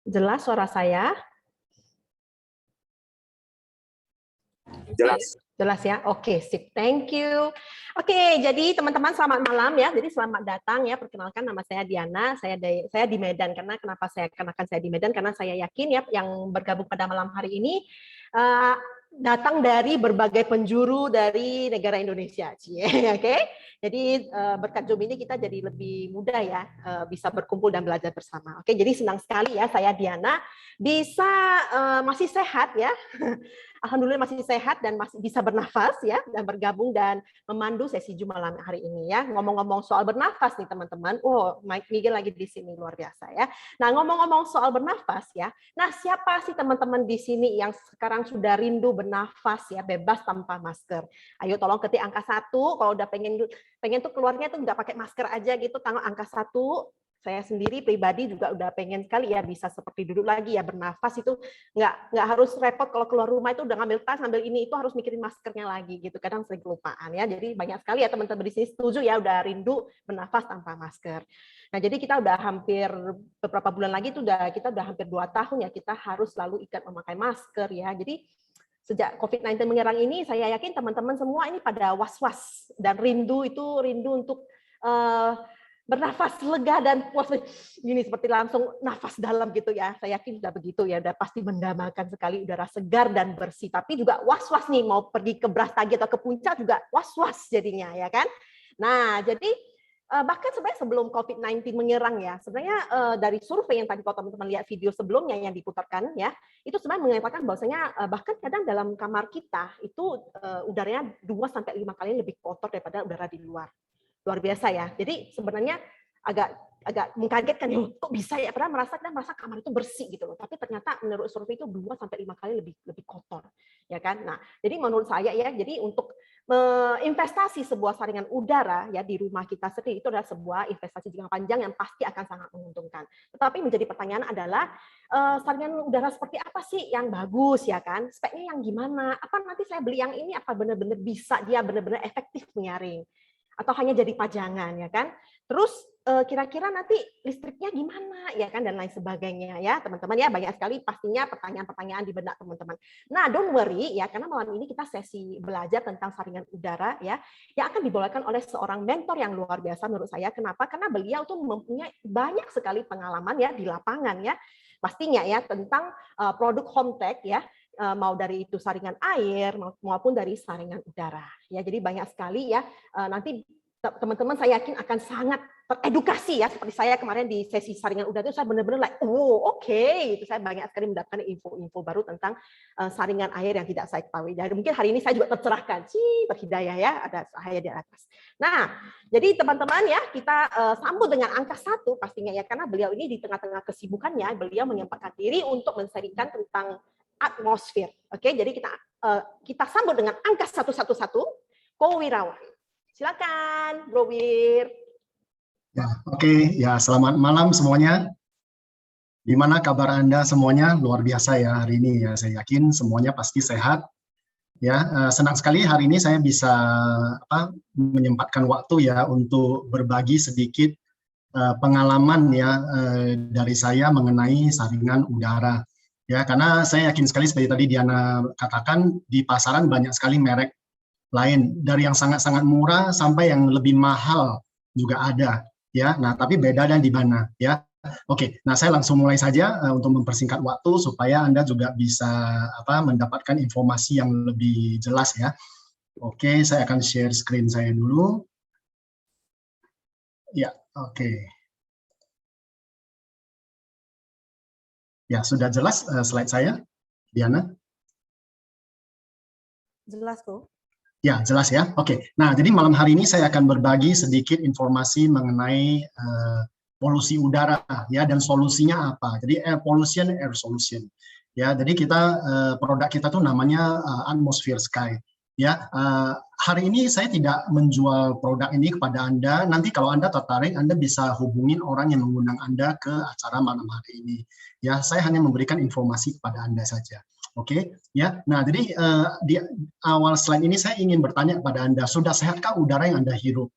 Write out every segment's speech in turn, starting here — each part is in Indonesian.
Jelas suara saya? Jelas. Jelas ya? Oke, sip. Thank you. Oke, jadi teman-teman selamat malam ya. Jadi selamat datang ya. Perkenalkan nama saya Diana. Saya di Medan. Kenapa saya kenakan saya di Medan? Karena saya yakin ya yang bergabung pada malam hari ini datang dari berbagai penjuru dari negara Indonesia. Oke. Jadi berkat Zoom ini kita jadi lebih mudah ya bisa berkumpul dan belajar bersama. Oke, jadi senang sekali ya saya Diana bisa masih sehat ya. Alhamdulillah masih sehat dan masih bisa bernafas ya dan bergabung dan memandu sesi Zoom malam hari ini ya. Ngomong-ngomong soal bernafas nih teman-teman. Oh, Mike Miguel lagi di sini luar biasa ya. Nah, ngomong-ngomong soal bernafas ya. Nah, siapa sih teman-teman di sini yang sekarang sudah rindu bernafas ya bebas tanpa masker? Ayo tolong ketik angka 1 kalau udah pengen tuh keluarnya tuh nggak pakai masker aja gitu, tanggal angka 1. Saya sendiri pribadi juga udah pengen sekali ya bisa seperti dulu lagi ya bernafas itu nggak harus repot kalau keluar rumah itu udah ngambil tas ngambil ini itu harus mikirin maskernya lagi gitu, kadang sering kelupaan ya. Jadi banyak sekali ya teman-teman di sini setuju ya udah rindu bernafas tanpa masker. Nah jadi kita udah hampir beberapa bulan lagi itu kita udah hampir 2 tahun ya kita harus selalu ikat memakai masker ya. Jadi sejak COVID-19 menyerang ini saya yakin teman-teman semua ini pada was-was dan rindu untuk bernafas lega dan puas gini seperti langsung nafas dalam gitu ya. Saya yakin sudah begitu ya, udah pasti mendamaikan sekali udara segar dan bersih. Tapi juga was-was nih mau pergi ke Brastagi atau ke puncak juga was-was jadinya ya kan. Nah, jadi bahkan sebenarnya sebelum COVID-19 menyerang ya, sebenarnya dari survei yang tadi kalau teman-teman lihat video sebelumnya yang diputarkan ya, itu sebenarnya mengatakan bahwasanya bahkan kadang dalam kamar kita itu udaranya 2 sampai 5 kali lebih kotor daripada udara di luar. Luar biasa ya. Jadi sebenarnya agak mengkagetkan ya, kok bisa ya? Padahal kita merasa kamar itu bersih gitu loh. Tapi ternyata menurut survei itu 2 sampai 5 kali lebih kotor, ya kan? Nah, jadi menurut saya ya, jadi untuk investasi sebuah saringan udara ya di rumah kita sendiri itu adalah sebuah investasi jangka panjang yang pasti akan sangat menguntungkan. Tetapi menjadi pertanyaan adalah saringan udara seperti apa sih yang bagus ya kan? Speknya yang gimana? Apa nanti saya beli yang ini apa benar-benar bisa dia benar-benar efektif menyaring? Atau hanya jadi pajangan ya kan. Terus kira-kira nanti listriknya gimana ya kan dan lain sebagainya ya teman-teman ya, banyak sekali pastinya pertanyaan-pertanyaan di benak teman-teman. Nah, don't worry ya karena malam ini kita sesi belajar tentang saringan udara ya yang akan dibawakan oleh seorang mentor yang luar biasa menurut saya. Kenapa? Karena beliau tuh mempunyai banyak sekali pengalaman ya di lapangan ya. Pastinya ya tentang produk home tech ya, mau dari itu saringan air maupun dari saringan udara ya. Jadi banyak sekali ya nanti teman-teman saya yakin akan sangat teredukasi ya seperti saya kemarin di sesi saringan udara itu saya benar-benar like oke. Itu saya banyak sekali mendapatkan info-info baru tentang saringan air yang tidak saya ketahui. Jadi mungkin hari ini saya juga tercerahkan berhidayah ya, ada cahaya di atas. Nah, jadi teman-teman ya kita sambut dengan angka 1 pastinya ya karena beliau ini di tengah-tengah kesibukannya beliau menyempatkan diri untuk men-sharingkan tentang atmosfer. Oke, jadi kita sambut dengan angka 111 Ko Wirawan. Silakan, Bro Wir. Ya, oke. Ya, selamat malam semuanya. Gimana kabar Anda semuanya? Luar biasa ya hari ini ya. Saya yakin semuanya pasti sehat. Ya, senang sekali hari ini saya bisa menyempatkan waktu ya untuk berbagi sedikit pengalaman ya dari saya mengenai saringan udara. Ya, karena saya yakin sekali seperti tadi Diana katakan di pasaran banyak sekali merek lain dari yang sangat-sangat murah sampai yang lebih mahal juga ada ya. Nah, tapi beda dan di mana ya. Oke, nah saya langsung mulai saja untuk mempersingkat waktu supaya Anda juga bisa mendapatkan informasi yang lebih jelas ya. Oke, saya akan share screen saya dulu. Ya, oke. Ya, sudah jelas slide saya, Diana? Jelas kok. Ya, jelas ya. Oke. Nah, jadi malam hari ini saya akan berbagi sedikit informasi mengenai polusi udara ya dan solusinya apa. Jadi air pollution, air solution. Ya, jadi produk kita tuh namanya Atmosphere Sky. Ya, hari ini saya tidak menjual produk ini kepada Anda. Nanti kalau Anda tertarik, Anda bisa hubungin orang yang mengundang Anda ke acara malam hari ini. Ya, saya hanya memberikan informasi kepada Anda saja. Oke, ya. Nah, jadi di awal slide ini saya ingin bertanya kepada Anda, sudah sehatkah udara yang Anda hirup?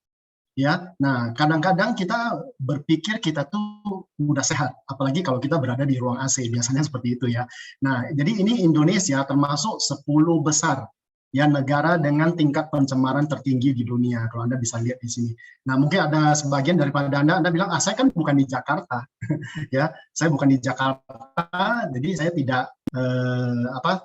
Ya, nah kadang-kadang kita berpikir kita tuh udah sehat, apalagi kalau kita berada di ruang AC, biasanya seperti itu ya. Nah, jadi ini Indonesia termasuk 10 besar ya negara dengan tingkat pencemaran tertinggi di dunia, kalau Anda bisa lihat di sini. Nah, mungkin ada sebagian daripada Anda bilang, saya kan bukan di Jakarta, ya, saya bukan di Jakarta, jadi saya tidak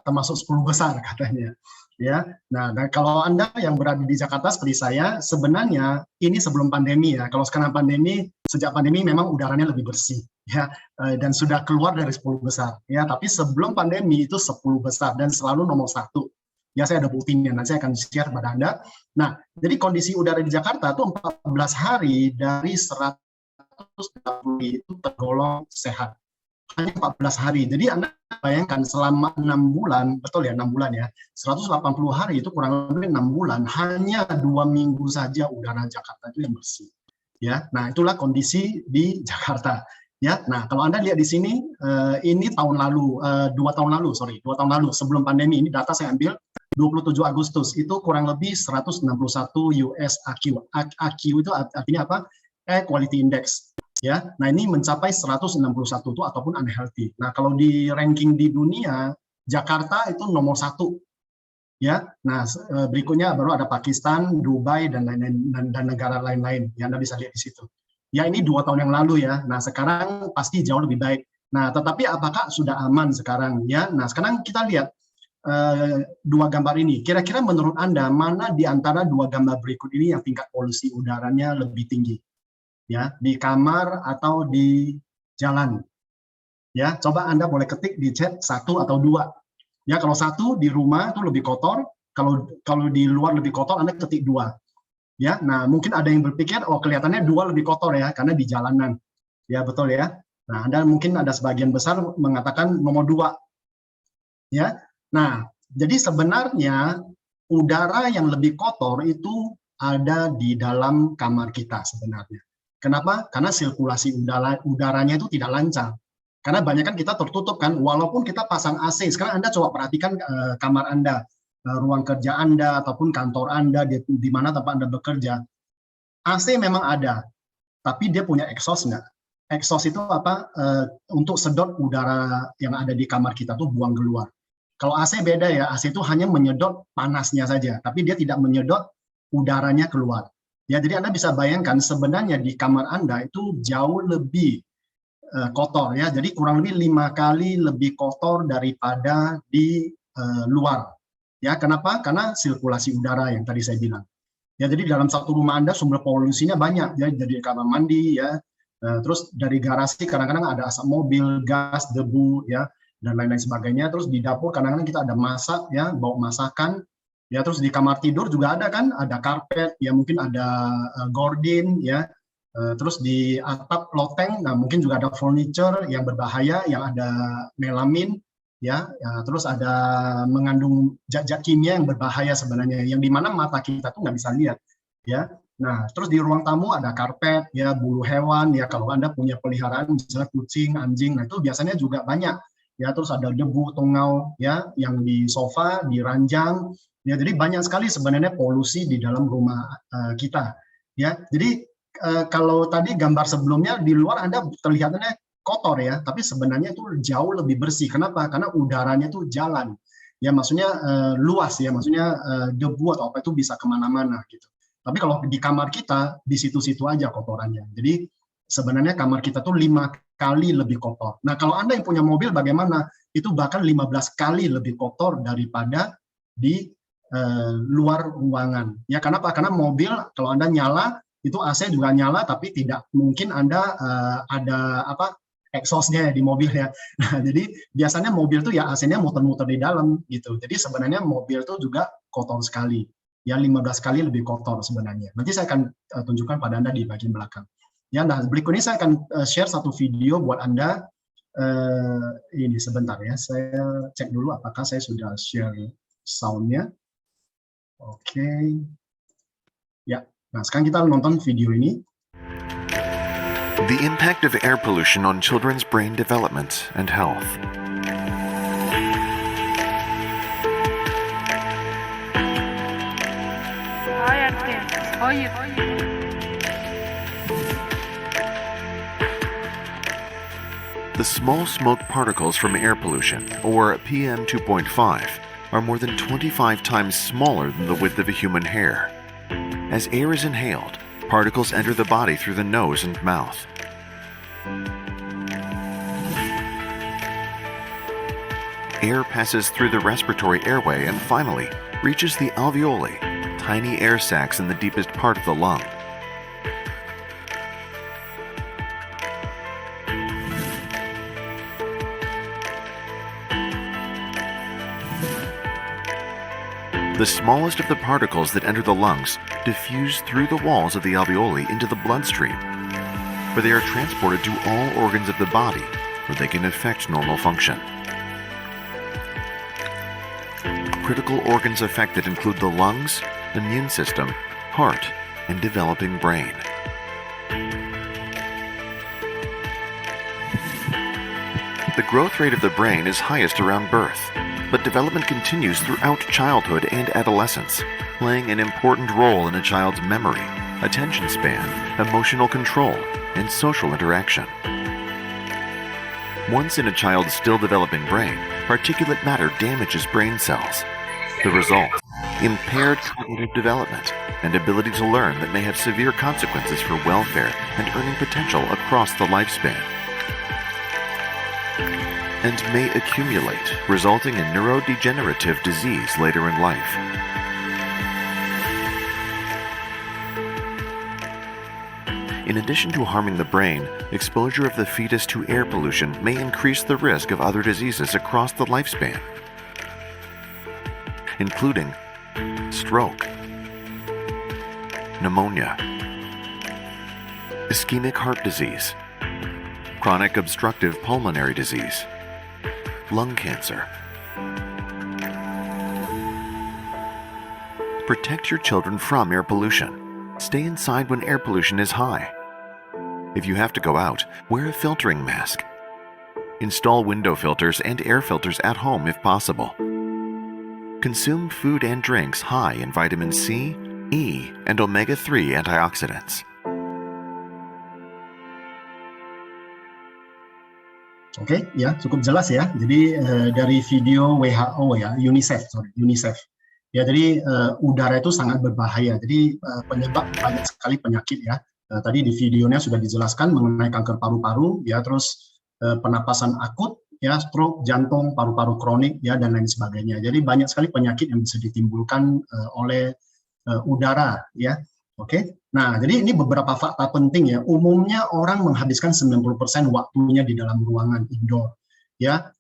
termasuk 10 besar katanya. Ya, nah kalau Anda yang berada di Jakarta seperti saya, sebenarnya ini sebelum pandemi ya. Kalau sekarang pandemi, sejak pandemi memang udaranya lebih bersih ya, dan sudah keluar dari 10 besar ya. Tapi sebelum pandemi itu 10 besar dan selalu nomor 1. Ya, saya ada buktinya, nanti saya akan share kepada Anda. Nah, jadi kondisi udara di Jakarta itu 14 hari dari 130 itu tergolong sehat. Hanya 14 hari. Jadi Anda bayangkan selama 6 bulan, betul ya, 6 bulan ya, 180 hari itu kurang lebih 6 bulan, hanya 2 minggu saja udara Jakarta itu yang bersih. Ya, nah itulah kondisi di Jakarta. Ya, nah kalau Anda lihat di sini, ini tahun lalu, 2 tahun lalu, 2 tahun lalu sebelum pandemi, ini data saya ambil 27 Agustus, itu kurang lebih 161 US AQ. AQ itu artinya apa? Air Quality Index. Ya, nah ini mencapai 161 itu ataupun unhealthy. Nah kalau di ranking di dunia, Jakarta itu nomor 1. Ya, nah berikutnya baru ada Pakistan, Dubai dan lain-lain dan negara lain-lain. Ya, Anda bisa lihat di situ. Ya, ini 2 tahun yang lalu ya. Nah sekarang pasti jauh lebih baik. Nah tetapi apakah sudah aman sekarang? Ya, nah sekarang kita lihat dua gambar ini. Kira-kira menurut Anda mana di antara dua gambar berikut ini yang tingkat polusi udaranya lebih tinggi? Ya, di kamar atau di jalan. Ya, coba Anda boleh ketik di chat 1 atau 2. Ya, kalau 1 di rumah itu lebih kotor, kalau di luar lebih kotor Anda ketik 2. Ya, nah mungkin ada yang berpikir kelihatannya 2 lebih kotor ya karena di jalanan. Ya, betul ya. Nah, Anda mungkin ada sebagian besar mengatakan nomor 2. Ya. Nah, jadi sebenarnya udara yang lebih kotor itu ada di dalam kamar kita sebenarnya. Kenapa? Karena sirkulasi udaranya itu tidak lancar. Karena banyak kan kita tertutup kan, walaupun kita pasang AC. Sekarang Anda coba perhatikan kamar Anda, ruang kerja Anda, ataupun kantor Anda, di mana tempat Anda bekerja. AC memang ada, tapi dia punya exhaust nggak? Exhaust itu apa? Untuk sedot udara yang ada di kamar kita tuh buang keluar. Kalau AC beda ya, AC itu hanya menyedot panasnya saja, tapi dia tidak menyedot udaranya keluar. Ya, jadi Anda bisa bayangkan sebenarnya di kamar Anda itu jauh lebih kotor ya. Jadi kurang lebih 5 kali lebih kotor daripada di luar. Ya, kenapa? Karena sirkulasi udara yang tadi saya bilang. Ya, jadi dalam satu rumah Anda sumber polusinya banyak ya, jadi kamar mandi ya. Terus dari garasi kadang-kadang ada asap mobil, gas, debu ya, dan lain-lain sebagainya. Terus di dapur kadang-kadang kita ada masak ya, bau masakan. Ya, terus di kamar tidur juga ada kan, ada karpet, ya mungkin ada gordin, ya. Terus di atap loteng, nah mungkin juga ada furniture yang berbahaya, yang ada melamin, ya. Terus ada mengandung zat-zat kimia yang berbahaya sebenarnya, yang dimana mata kita tuh nggak bisa lihat, ya. Nah, terus di ruang tamu ada karpet, ya, bulu hewan, ya kalau Anda punya peliharaan, misalnya kucing, anjing, nah itu biasanya juga banyak. Ya, terus ada debu, tungau, ya, yang di sofa, di ranjang. Ya, jadi banyak sekali sebenarnya polusi di dalam rumah kita. Ya, jadi kalau tadi gambar sebelumnya di luar Anda terlihatnya kotor ya, tapi sebenarnya itu jauh lebih bersih. Kenapa? Karena udaranya itu jalan. Ya, maksudnya luas ya, maksudnya debu atau apa itu bisa kemana-mana gitu. Tapi kalau di kamar kita, di situ-situ aja kotorannya. Jadi sebenarnya kamar kita tuh 5 kali lebih kotor. Nah, kalau Anda yang punya mobil bagaimana? Itu bahkan 15 kali lebih kotor daripada di luar ruangan. Ya, kenapa? Karena mobil kalau Anda nyala itu AC juga nyala, tapi tidak mungkin Anda ada apa exhaust-nya di mobil ya. Nah, jadi biasanya mobil tuh ya AC-nya muter-muter di dalam gitu. Jadi sebenarnya mobil tuh juga kotor sekali. Ya, 15 kali lebih kotor sebenarnya. Nanti saya akan tunjukkan pada Anda di bagian belakang. Ya, nah berikut ini saya akan share satu video buat Anda. Ini sebentar ya, saya cek dulu apakah saya sudah share sound-nya. Oke. Ya, nah sekarang kita nonton video ini. The impact of air pollution on children's brain development and health. Hi, Arte. How are you? The small smoke particles from air pollution, or PM 2.5, are more than 25 times smaller than the width of a human hair. As air is inhaled, particles enter the body through the nose and mouth. Air passes through the respiratory airway and finally reaches the alveoli, tiny air sacs in the deepest part of the lung. The smallest of the particles that enter the lungs diffuse through the walls of the alveoli into the bloodstream, where they are transported to all organs of the body where they can affect normal function. Critical organs affected include the lungs, immune system, heart, and developing brain. The growth rate of the brain is highest around birth, but development continues throughout childhood and adolescence, playing an important role in a child's memory, attention span, emotional control, and social interaction. Once in a child's still developing brain, particulate matter damages brain cells. The result, impaired cognitive development and ability to learn that may have severe consequences for welfare and earning potential across the lifespan, and may accumulate, resulting in neurodegenerative disease later in life. In addition to harming the brain, exposure of the fetus to air pollution may increase the risk of other diseases across the lifespan, including stroke, pneumonia, ischemic heart disease, chronic obstructive pulmonary disease, lung cancer. Protect your children from air pollution. Stay inside when air pollution is high. If you have to go out, wear a filtering mask. Install window filters and air filters at home if possible. Consume food and drinks high in vitamin C, E, and omega-3 antioxidants. Oke, ya cukup jelas ya. Jadi dari video WHO ya, UNICEF. Ya, jadi udara itu sangat berbahaya. Jadi penyebab banyak sekali penyakit ya. Tadi di videonya sudah dijelaskan mengenai kanker paru-paru, ya, terus pernapasan akut, ya, stroke, jantung, paru-paru kronik, ya, dan lain sebagainya. Jadi banyak sekali penyakit yang bisa ditimbulkan oleh udara, ya. Oke. Nah, jadi ini beberapa fakta penting ya. Umumnya orang menghabiskan 90% waktunya di dalam ruangan indoor. Ya,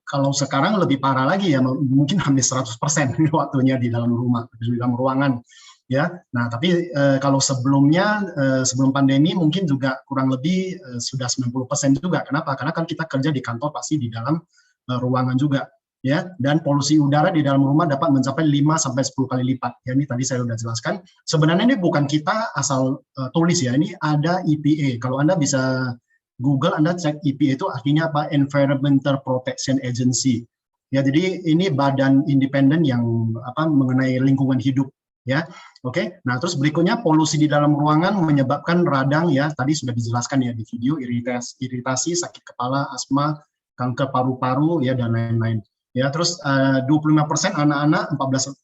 kalau sekarang lebih parah lagi ya, mungkin hampir 100% waktunya di dalam rumah, di dalam ruangan. Ya, nah tapi kalau sebelumnya, sebelum pandemi mungkin juga kurang lebih sudah 90% juga. Kenapa? Karena kan kita kerja di kantor pasti di dalam ruangan juga. Ya, dan polusi udara di dalam rumah dapat mencapai 5-10 kali lipat. Ya, ini tadi saya sudah jelaskan. Sebenarnya ini bukan kita asal tulis ya, ini ada EPA. Kalau Anda bisa Google, Anda cek EPA itu artinya apa? Environmental Protection Agency. Ya, jadi ini badan independen yang mengenai lingkungan hidup. Ya, oke. Nah, terus berikutnya polusi di dalam ruangan menyebabkan radang ya, tadi sudah dijelaskan ya di video, iritasi, sakit kepala, asma, kanker paru-paru ya, dan lain-lain. Ya, terus 25% anak-anak, 14%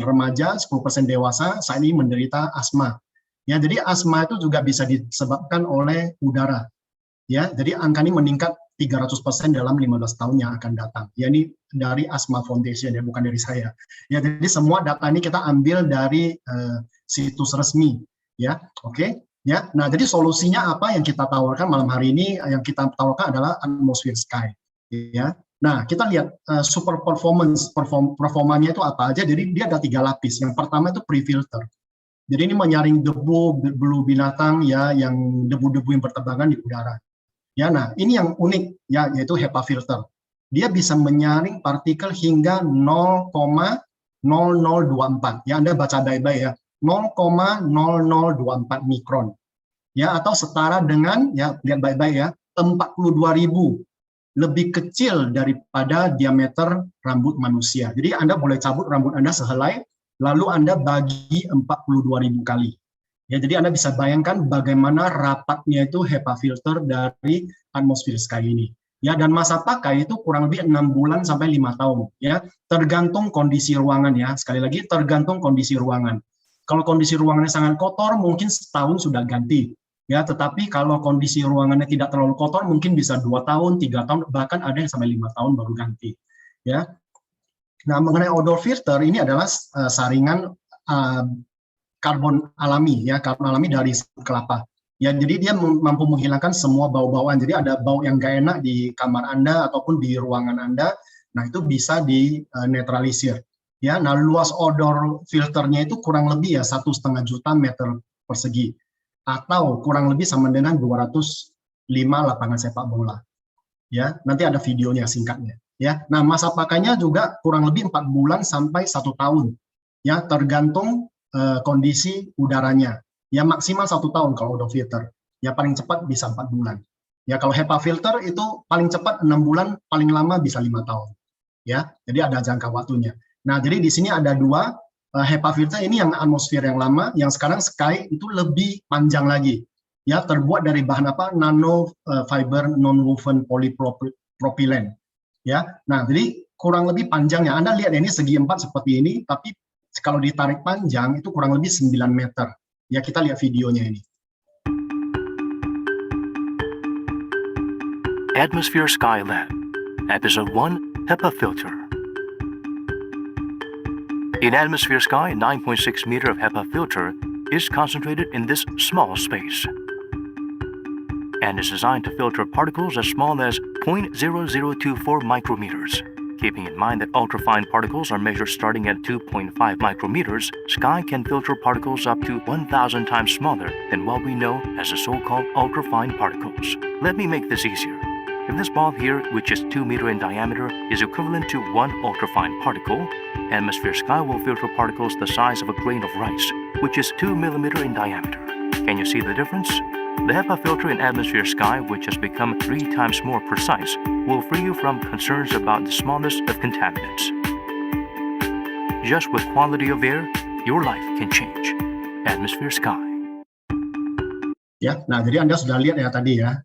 remaja, 10% dewasa saat ini menderita asma. Ya, jadi asma itu juga bisa disebabkan oleh udara. Ya, jadi angka ini meningkat 300% dalam 15 tahun yang akan datang. Ya, ini dari Asthma Foundation ya, bukan dari saya. Ya, jadi semua data ini kita ambil dari situs resmi. Ya, oke. Ya, nah jadi solusinya apa yang kita tawarkan malam hari ini? Yang kita tawarkan adalah Atmosphere Sky. Ya. Nah, kita lihat super performanya itu apa aja. Jadi dia ada 3 lapis. Yang pertama itu pre-filter. Jadi ini menyaring debu binatang ya, yang debu-debu yang berterbangan di udara. Ya, nah ini yang unik ya, yaitu HEPA filter. Dia bisa menyaring partikel hingga 0,0024. Ya, Anda baca baik-baik ya, 0,0024 mikron. Ya, atau setara dengan ya, lihat baik-baik ya, 42.000. Lebih kecil daripada diameter rambut manusia. Jadi Anda boleh cabut rambut Anda sehelai, lalu Anda bagi 42.000 kali. Ya, jadi Anda bisa bayangkan bagaimana rapatnya itu HEPA filter dari atmosfer sky ini. Ya, dan masa pakai itu kurang lebih 6 bulan sampai 5 tahun. Ya, tergantung kondisi ruangan ya. Sekali lagi tergantung kondisi ruangan. Kalau kondisi ruangannya sangat kotor, mungkin setahun sudah ganti. Ya, tetapi kalau kondisi ruangannya tidak terlalu kotor, mungkin bisa 2 tahun, 3 tahun, bahkan ada yang sampai 5 tahun baru ganti. Ya. Nah, mengenai odor filter ini adalah saringan karbon alami ya, karbon alami dari kelapa. Ya, jadi dia mampu menghilangkan semua bau-bauan. Jadi ada bau yang gak enak di kamar Anda ataupun di ruangan Anda, nah itu bisa dinetralisir. Ya, nah luas odor filternya itu kurang lebih ya 1,5 juta meter persegi atau kurang lebih sama dengan 205 lapangan sepak bola. Ya, nanti ada videonya singkatnya. Ya, nah masa pakainya juga kurang lebih 4 bulan sampai 1 tahun. Ya, tergantung kondisi udaranya. Ya maksimal 1 tahun kalau odor filter. Ya paling cepat bisa 4 bulan. Ya kalau HEPA filter itu paling cepat 6 bulan, paling lama bisa 5 tahun. Ya, jadi ada jangka waktunya. Nah, jadi di sini ada 2 HEPA filter ini yang atmosfer yang lama, yang sekarang Sky itu lebih panjang lagi. Ya, terbuat dari bahan apa? Nano fiber non-woven polypropylene. Ya, nah jadi kurang lebih panjangnya. Anda lihat ini segi 4 seperti ini, tapi kalau ditarik panjang itu kurang lebih 9 meter. Ya, kita lihat videonya ini. Atmosphere Sky Lab, Episode 1, HEPA Filter. In Atmosphere Sky, 9.6 meter of HEPA filter is concentrated in this small space and is designed to filter particles as small as 0.0024 micrometers. Keeping in mind that ultrafine particles are measured starting at 2.5 micrometers, Sky can filter particles up to 1,000 times smaller than what we know as the so-called ultrafine particles. Let me make this easier. If this ball here, which is 2 meters in diameter, is equivalent to 1 ultrafine particle, Atmosphere Sky will filter particles the size of a grain of rice, which is 2 millimeters in diameter. Can you see the difference? The HEPA filter in Atmosphere Sky, which has become 3 times more precise, will free you from concerns about the smallness of contaminants. Just with quality of air, your life can change. Atmosphere Sky. Ya, nah jadi Anda sudah lihat ya tadi ya,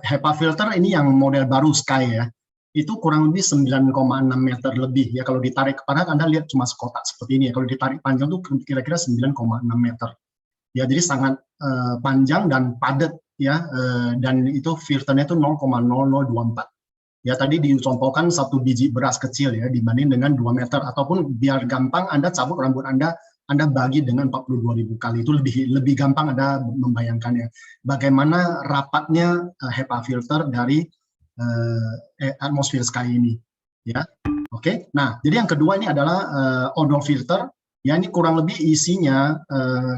HEPA filter ini yang model baru Sky ya, itu kurang lebih 9,6 meter lebih ya. Kalau ditarik ke padat Anda lihat cuma sekotak seperti ini ya, kalau ditarik panjang tuh kira-kira 9,6 meter. Ya, jadi sangat panjang dan padat ya, dan itu filternya itu 0,0024. Ya, tadi dicontohkan 1 biji beras kecil ya dibanding dengan 2 meter, ataupun biar gampang Anda cabut rambut Anda bagi dengan 42.000 kali, itu lebih gampang Anda membayangkannya. Bagaimana rapatnya HEPA filter dari atmosfer Sky ini, ya. Oke. Nah, jadi yang kedua ini adalah odor filter. Ya, ini kurang lebih isinya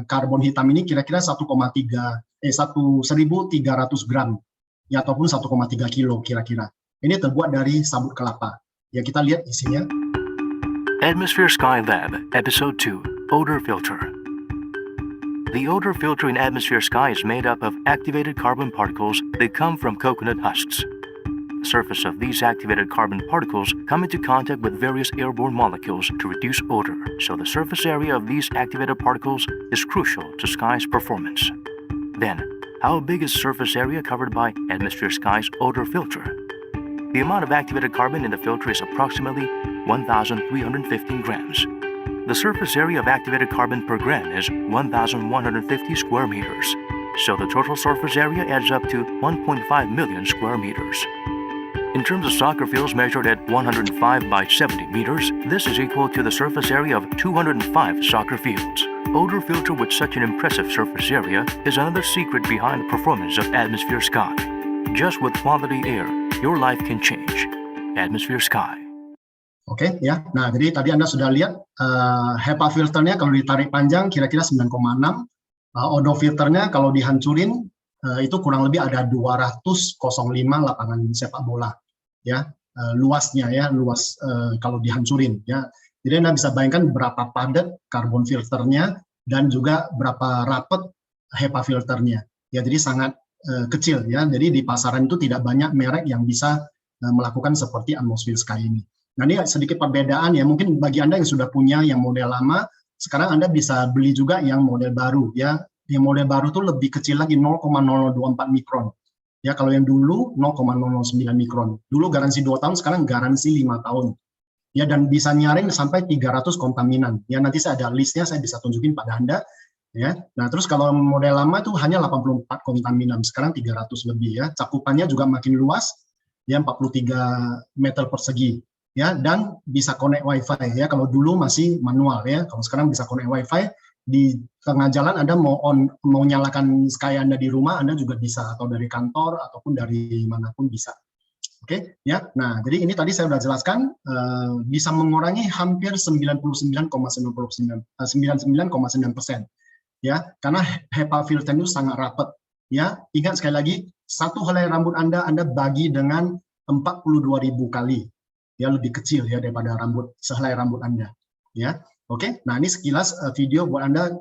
karbon hitam ini kira-kira 1,300 gram, ya, ataupun 1,3 kilo kira-kira. Ini terbuat dari sabut kelapa. Ya, kita lihat isinya. Atmosphere Sky Lab, Episode 2, Odor Filter. The odor filter in Atmosphere Sky is made up of activated carbon particles that come from coconut husks. The surface of these activated carbon particles come into contact with various airborne molecules to reduce odor, so the surface area of these activated particles is crucial to Sky's performance. Then, how big is the surface area covered by Atmosphere Sky's odor filter? The amount of activated carbon in the filter is approximately 1,315 grams. The surface area of activated carbon per gram is 1,150 square meters, so the total surface area adds up to 1.5 million square meters. In terms of soccer fields measured at 105 by 70 meters, this is equal to the surface area of 205 soccer fields. Odor filter with such an impressive surface area is another secret behind the performance of Atmosphere Sky. Just with quality air, your life can change. Atmosphere Sky. Oke, ya. Nah, jadi tadi Anda sudah lihat HEPA filternya kalau ditarik panjang kira-kira 9,6. Odor filternya kalau dihancurin itu kurang lebih ada 205 lapangan sepak bola. Ya, luasnya ya, luas kalau dihancurin ya. Jadi Anda bisa bayangkan berapa padat karbon filternya dan juga berapa rapat HEPA filternya. Ya, jadi sangat kecil ya. Jadi di pasaran itu tidak banyak merek yang bisa melakukan seperti Atmosphere Sky ini. Nah, ini sedikit perbedaan ya. Mungkin bagi Anda yang sudah punya yang model lama, sekarang Anda bisa beli juga yang model baru ya. yang model baru tuh lebih kecil lagi 0,0024 mikron. Ya, kalau yang dulu 0,009 mikron. Dulu garansi 2 tahun, sekarang garansi 5 tahun. Ya, dan bisa nyaring sampai 300 kontaminan. Ya, nanti saya ada listnya, saya bisa tunjukin pada Anda. Ya, nah terus kalau model lama itu hanya 84 kontaminan, sekarang 300 lebih ya. Cakupannya juga makin luas, ya 43 meter persegi. Ya, dan bisa connect WiFi ya. Kalau dulu masih manual ya, kalau sekarang bisa connect WiFi. Di tengah jalan Anda mau nyalakan Sky Anda di rumah, Anda juga bisa, atau dari kantor ataupun dari manapun bisa. Oke, ya. Nah, jadi ini tadi saya sudah jelaskan bisa mengurangi hampir 99,99%. Ya, karena HEPA filter itu sangat rapat. Ya, ingat sekali lagi, satu helai rambut Anda bagi dengan 42.000 kali. Ya, lebih kecil ya daripada sehelai rambut Anda. Ya. Oke, nah ini sekilas video buat Anda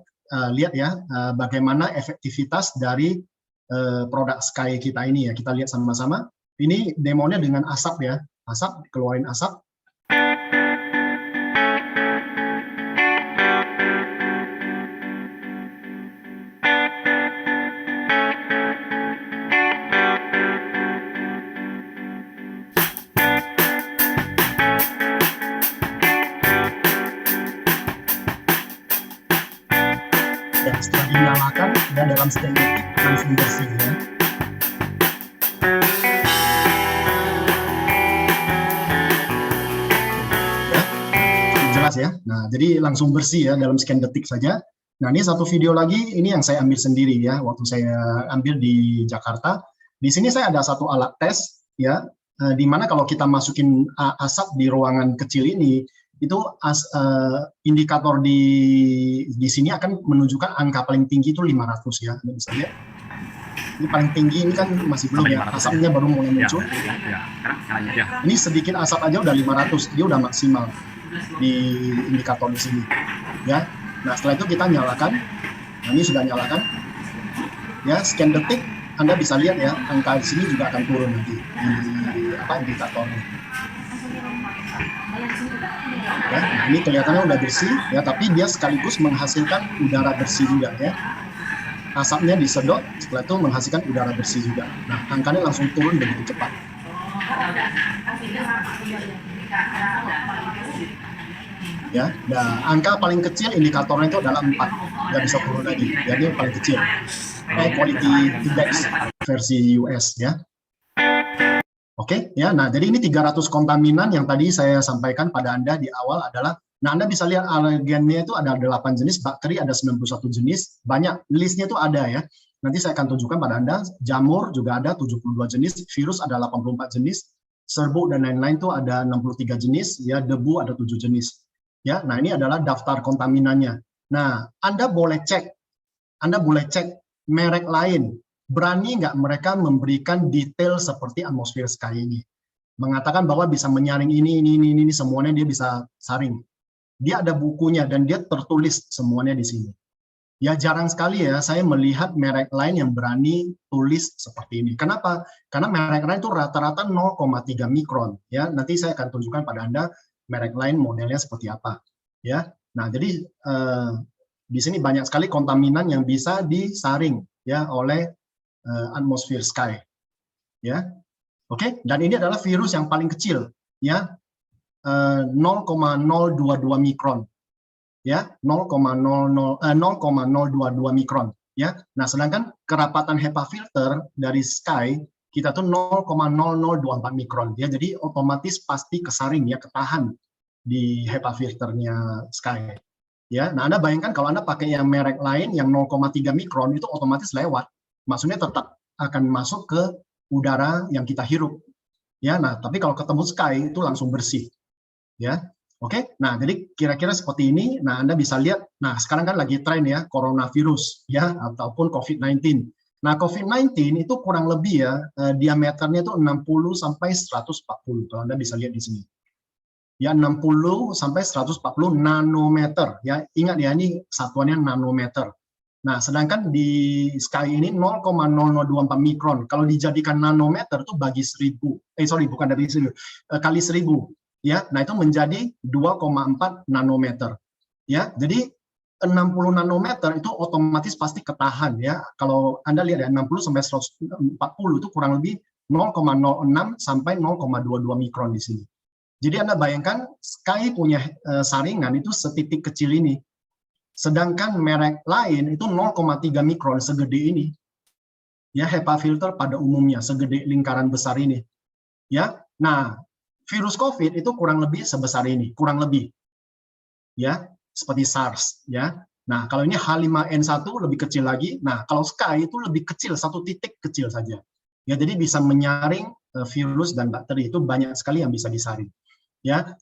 lihat ya bagaimana efektivitas dari produk Sky kita ini ya. Kita lihat sama-sama. Ini demonya dengan asap ya, asap, keluarin asap. Dan setelah dinyalakan dan dalam setengah detik langsung bersih ya. Jelas ya. Nah, jadi langsung bersih ya dalam sekian detik saja. Nah, ini satu video lagi, ini yang saya ambil sendiri ya, waktu saya ambil di Jakarta. Di sini saya ada satu alat tes ya, di mana kalau kita masukin asap di ruangan kecil ini, itu indikator di sini akan menunjukkan angka paling tinggi itu 500 ya, Anda bisa lihat. Ini paling tinggi, ini kan masih belum ya, asapnya baru mulai muncul. Ini sedikit asap aja udah 500, dia udah maksimal di indikator di sini. Ya, nah setelah itu kita nyalakan. Nah, ini sudah nyalakan. Ya, sekian detik Anda bisa lihat ya, angka di sini juga akan turun nanti di indikatornya. Ya, nah ini kelihatannya udah bersih ya, tapi dia sekaligus menghasilkan udara bersih juga ya. Asapnya disedot, setelah itu menghasilkan udara bersih juga. Nah, angkanya langsung turun begitu cepat. Ya, nah angka paling kecil indikatornya itu adalah 4, nggak bisa turun lagi. Jadi paling kecil. Quality Index versi US ya. Oke, ya. Nah, jadi ini 300 kontaminan yang tadi saya sampaikan pada Anda di awal adalah, nah Anda bisa lihat alergennya itu ada 8 jenis, bakteri ada 91 jenis, banyak, listnya itu ada ya. Nanti saya akan tunjukkan pada Anda, jamur juga ada 72 jenis, virus ada 84 jenis, serbuk dan lain-lain itu ada 63 jenis, ya debu ada 7 jenis. Ya, nah ini adalah daftar kontaminannya. Nah, Anda boleh cek merek lain. Berani nggak mereka memberikan detail seperti Atmosphere Sky ini? Mengatakan bahwa bisa menyaring ini, semuanya dia bisa saring. Dia ada bukunya dan dia tertulis semuanya di sini. Ya jarang sekali ya saya melihat merek lain yang berani tulis seperti ini. Kenapa? Karena merek lain itu rata-rata 0,3 mikron. Ya, nanti saya akan tunjukkan pada Anda merek lain modelnya seperti apa. Ya, nah jadi di sini banyak sekali kontaminan yang bisa disaring ya oleh Atmosphere Sky, ya, oke. Dan ini adalah virus yang paling kecil, ya, 0,022 mikron, ya, 0,022 mikron, ya. Nah, sedangkan kerapatan HEPA filter dari Sky kita tuh 0,0024 mikron, ya. Jadi otomatis pasti kesaring, ya, ketahan di HEPA filternya Sky, ya. Nah, Anda bayangkan kalau Anda pakai yang merek lain yang 0,3 mikron itu otomatis lewat. Maksudnya tetap akan masuk ke udara yang kita hirup, ya. Nah, tapi kalau ketemu Sky itu langsung bersih, ya. Oke. Nah, jadi kira-kira seperti ini. Nah, Anda bisa lihat. Nah, sekarang kan lagi tren ya coronavirus, ya, ataupun COVID-19. Nah, COVID-19 itu kurang lebih ya diameternya itu 60 sampai 140. Kalau Anda bisa lihat di sini, ya 60 sampai 140 nanometer. Ya, ingat ya ini satuannya nanometer. Nah, sedangkan di Sky ini 0,0024 mikron. Kalau dijadikan nanometer itu bagi 1000, bukan dari 1000, kali 1000, ya. Nah, itu menjadi 2,4 nanometer. Ya, jadi 60 nanometer itu otomatis pasti ketahan ya. Kalau Anda lihat ya 60 sampai 140 itu kurang lebih 0,06 sampai 0,22 mikron di sini. Jadi Anda bayangkan Sky punya saringan itu setitik kecil ini. Sedangkan merek lain itu 0,3 mikron segede ini. Ya, HEPA filter pada umumnya segede lingkaran besar ini. Ya. Nah, virus COVID itu kurang lebih sebesar ini, kurang lebih. Ya, seperti SARS ya. Nah, kalau ini H5N1 lebih kecil lagi. Nah, kalau Sky itu lebih kecil, satu titik kecil saja. Ya, jadi bisa menyaring virus dan bakteri, itu banyak sekali yang bisa disaring. Ya,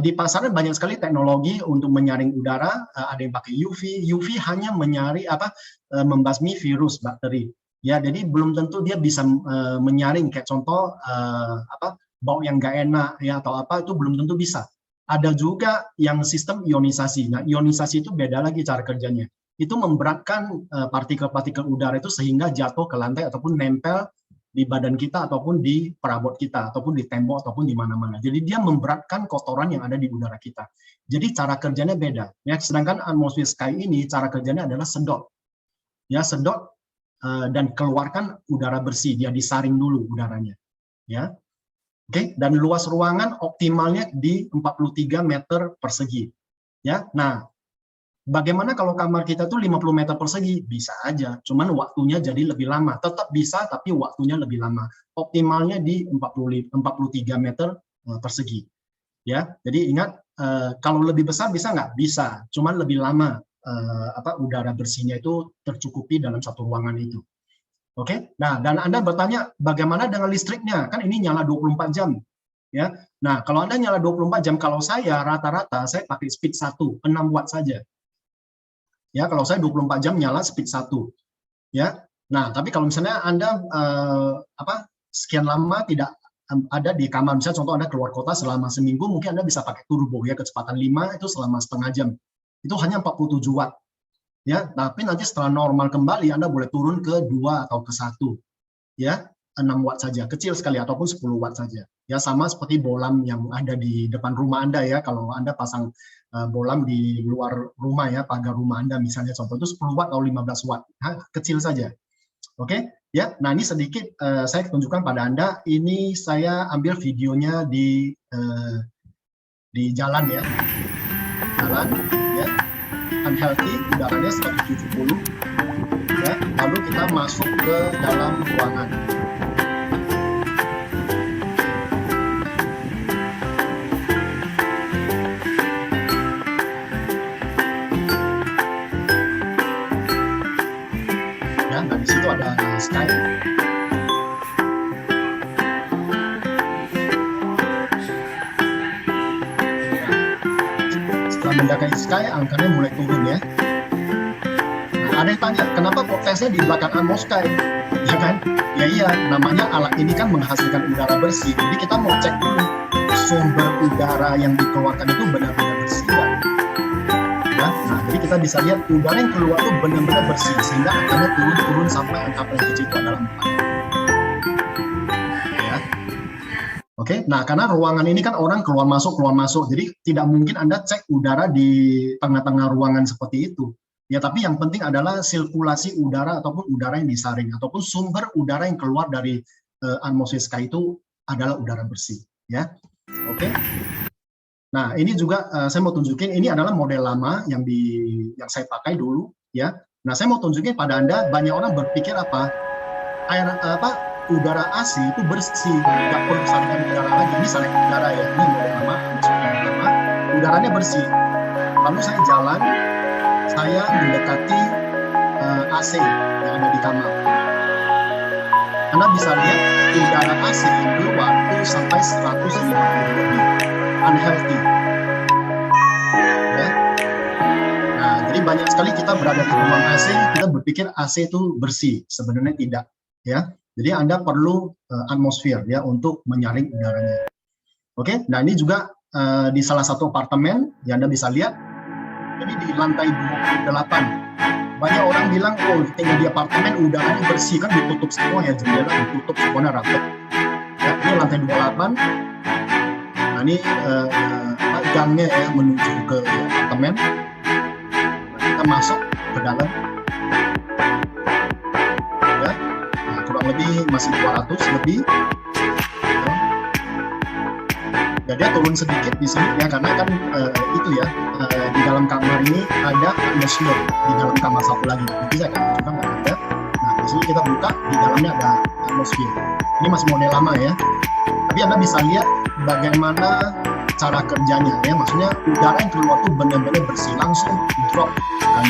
di pasaran banyak sekali teknologi untuk menyaring udara, ada yang pakai UV. UV hanya membasmi virus, bakteri. Ya, jadi belum tentu dia bisa menyaring kayak contoh bau yang nggak enak ya atau apa, itu belum tentu bisa. Ada juga yang sistem ionisasi. Nah, ionisasi itu beda lagi cara kerjanya. Itu memberatkan partikel-partikel udara itu sehingga jatuh ke lantai ataupun nempel di badan kita ataupun di perabot kita ataupun di tembok ataupun di mana-mana. Jadi dia memberatkan kotoran yang ada di udara kita. Jadi cara kerjanya beda. Ya, sedangkan atmosfer Sky ini cara kerjanya adalah sedot. Ya, sedot dan keluarkan udara bersih. Dia disaring dulu udaranya. Ya. Oke, dan luas ruangan optimalnya di 43 meter persegi. Ya. Nah, bagaimana kalau kamar kita tuh 50 meter persegi? Bisa aja, cuman waktunya jadi lebih lama. Tetap bisa, tapi waktunya lebih lama. Optimalnya di 43 meter persegi. Ya, jadi ingat, kalau lebih besar bisa nggak? Bisa, cuman lebih lama udara bersihnya itu tercukupi dalam satu ruangan itu. Oke, nah dan Anda bertanya bagaimana dengan listriknya? Kan ini nyala 24 jam. Ya, nah kalau Anda nyala 24 jam, kalau saya rata-rata saya pakai speed 1, 6 watt saja. Ya, kalau saya 24 jam nyala speed 1. Ya. Nah, tapi kalau misalnya Anda sekian lama tidak ada di kamar, misalnya contoh Anda keluar kota selama seminggu, mungkin Anda bisa pakai turbo ya, kecepatan 5 itu selama setengah jam. Itu hanya 47 watt. Ya, tapi nanti setelah normal kembali Anda boleh turun ke 2 atau ke 1. Ya, 6 watt saja, kecil sekali ataupun 10 watt saja. Ya, sama seperti bolam yang ada di depan rumah Anda ya. Kalau Anda pasang bolam di luar rumah ya, pagar rumah Anda misalnya contoh itu 10 watt atau 15 watt. Nah, kecil saja. Oke, ya. Nah, ini sedikit saya tunjukkan pada Anda. Ini saya ambil videonya di jalan ya. Jalan ya. Unhealthy, udaranya 170. Ya, lalu kita masuk ke dalam ruangan. Nah, di situ ada Sky. Setelah mendekati Sky, angkanya mulai turun ya. Nah, ada yang tanya, kenapa kok tesnya di belakang atmosfer Sky? Ya kan? Ya iya, namanya alat ini kan menghasilkan udara bersih. Jadi kita mau cek dulu sumber udara yang dikeluarkan itu benar-benar bersih kan? Ya, nah, jadi kita bisa lihat udara yang keluar itu benar-benar bersih sehingga angkanya turun sampai angka paling kecil itu adalah 4. Ya. Oke, nah karena ruangan ini kan orang keluar masuk, jadi tidak mungkin Anda cek udara di tengah-tengah ruangan seperti itu. Ya, tapi yang penting adalah sirkulasi udara ataupun udara yang disaring ataupun sumber udara yang keluar dari atmosfer Sky itu adalah udara bersih. Ya, oke. Nah, ini juga saya mau tunjukin, ini adalah model lama yang saya pakai dulu, ya. Nah, saya mau tunjukin pada Anda, banyak orang berpikir udara AC itu bersih, nggak perlu saringan udara lagi. Ini saringan udara ya, ini model lama, udaranya bersih. Lalu saya jalan, saya mendekati AC yang ada di kamar. Anda bisa lihat udara AC yang keluar itu sampai 150 lebih. Unhealthy. Ya. Nah, jadi banyak sekali kita berada di ruang AC, kita berpikir AC itu bersih, sebenarnya tidak. Ya, jadi Anda perlu atmosfer ya untuk menyaring udaranya. Oke, nah ini juga di salah satu apartemen yang Anda bisa lihat, ini di lantai 28. Banyak orang bilang, oh tinggal di apartemen udaranya bersih kan ditutup semua ya jendela, ditutup semuanya rapat. Ya, ini lantai 28. Nah, ini gangnya ya menuju ke apartemen. Kita masuk ke dalam, ya, nah, kurang lebih masih 200 lebih. Ya, dia turun sedikit di sini ya, karena kan itu ya, di dalam kamar ini ada atmosfer di dalam kamar satu lagi. Jadi saya kan juga nggak ada. Nah, di sini kita buka, di dalamnya ada atmosfer. Ini masih model lama ya. Tapi Anda bisa lihat bagaimana cara kerjanya ya. Maksudnya udara yang keluar tuh benar-benar bersih, langsung drop kan.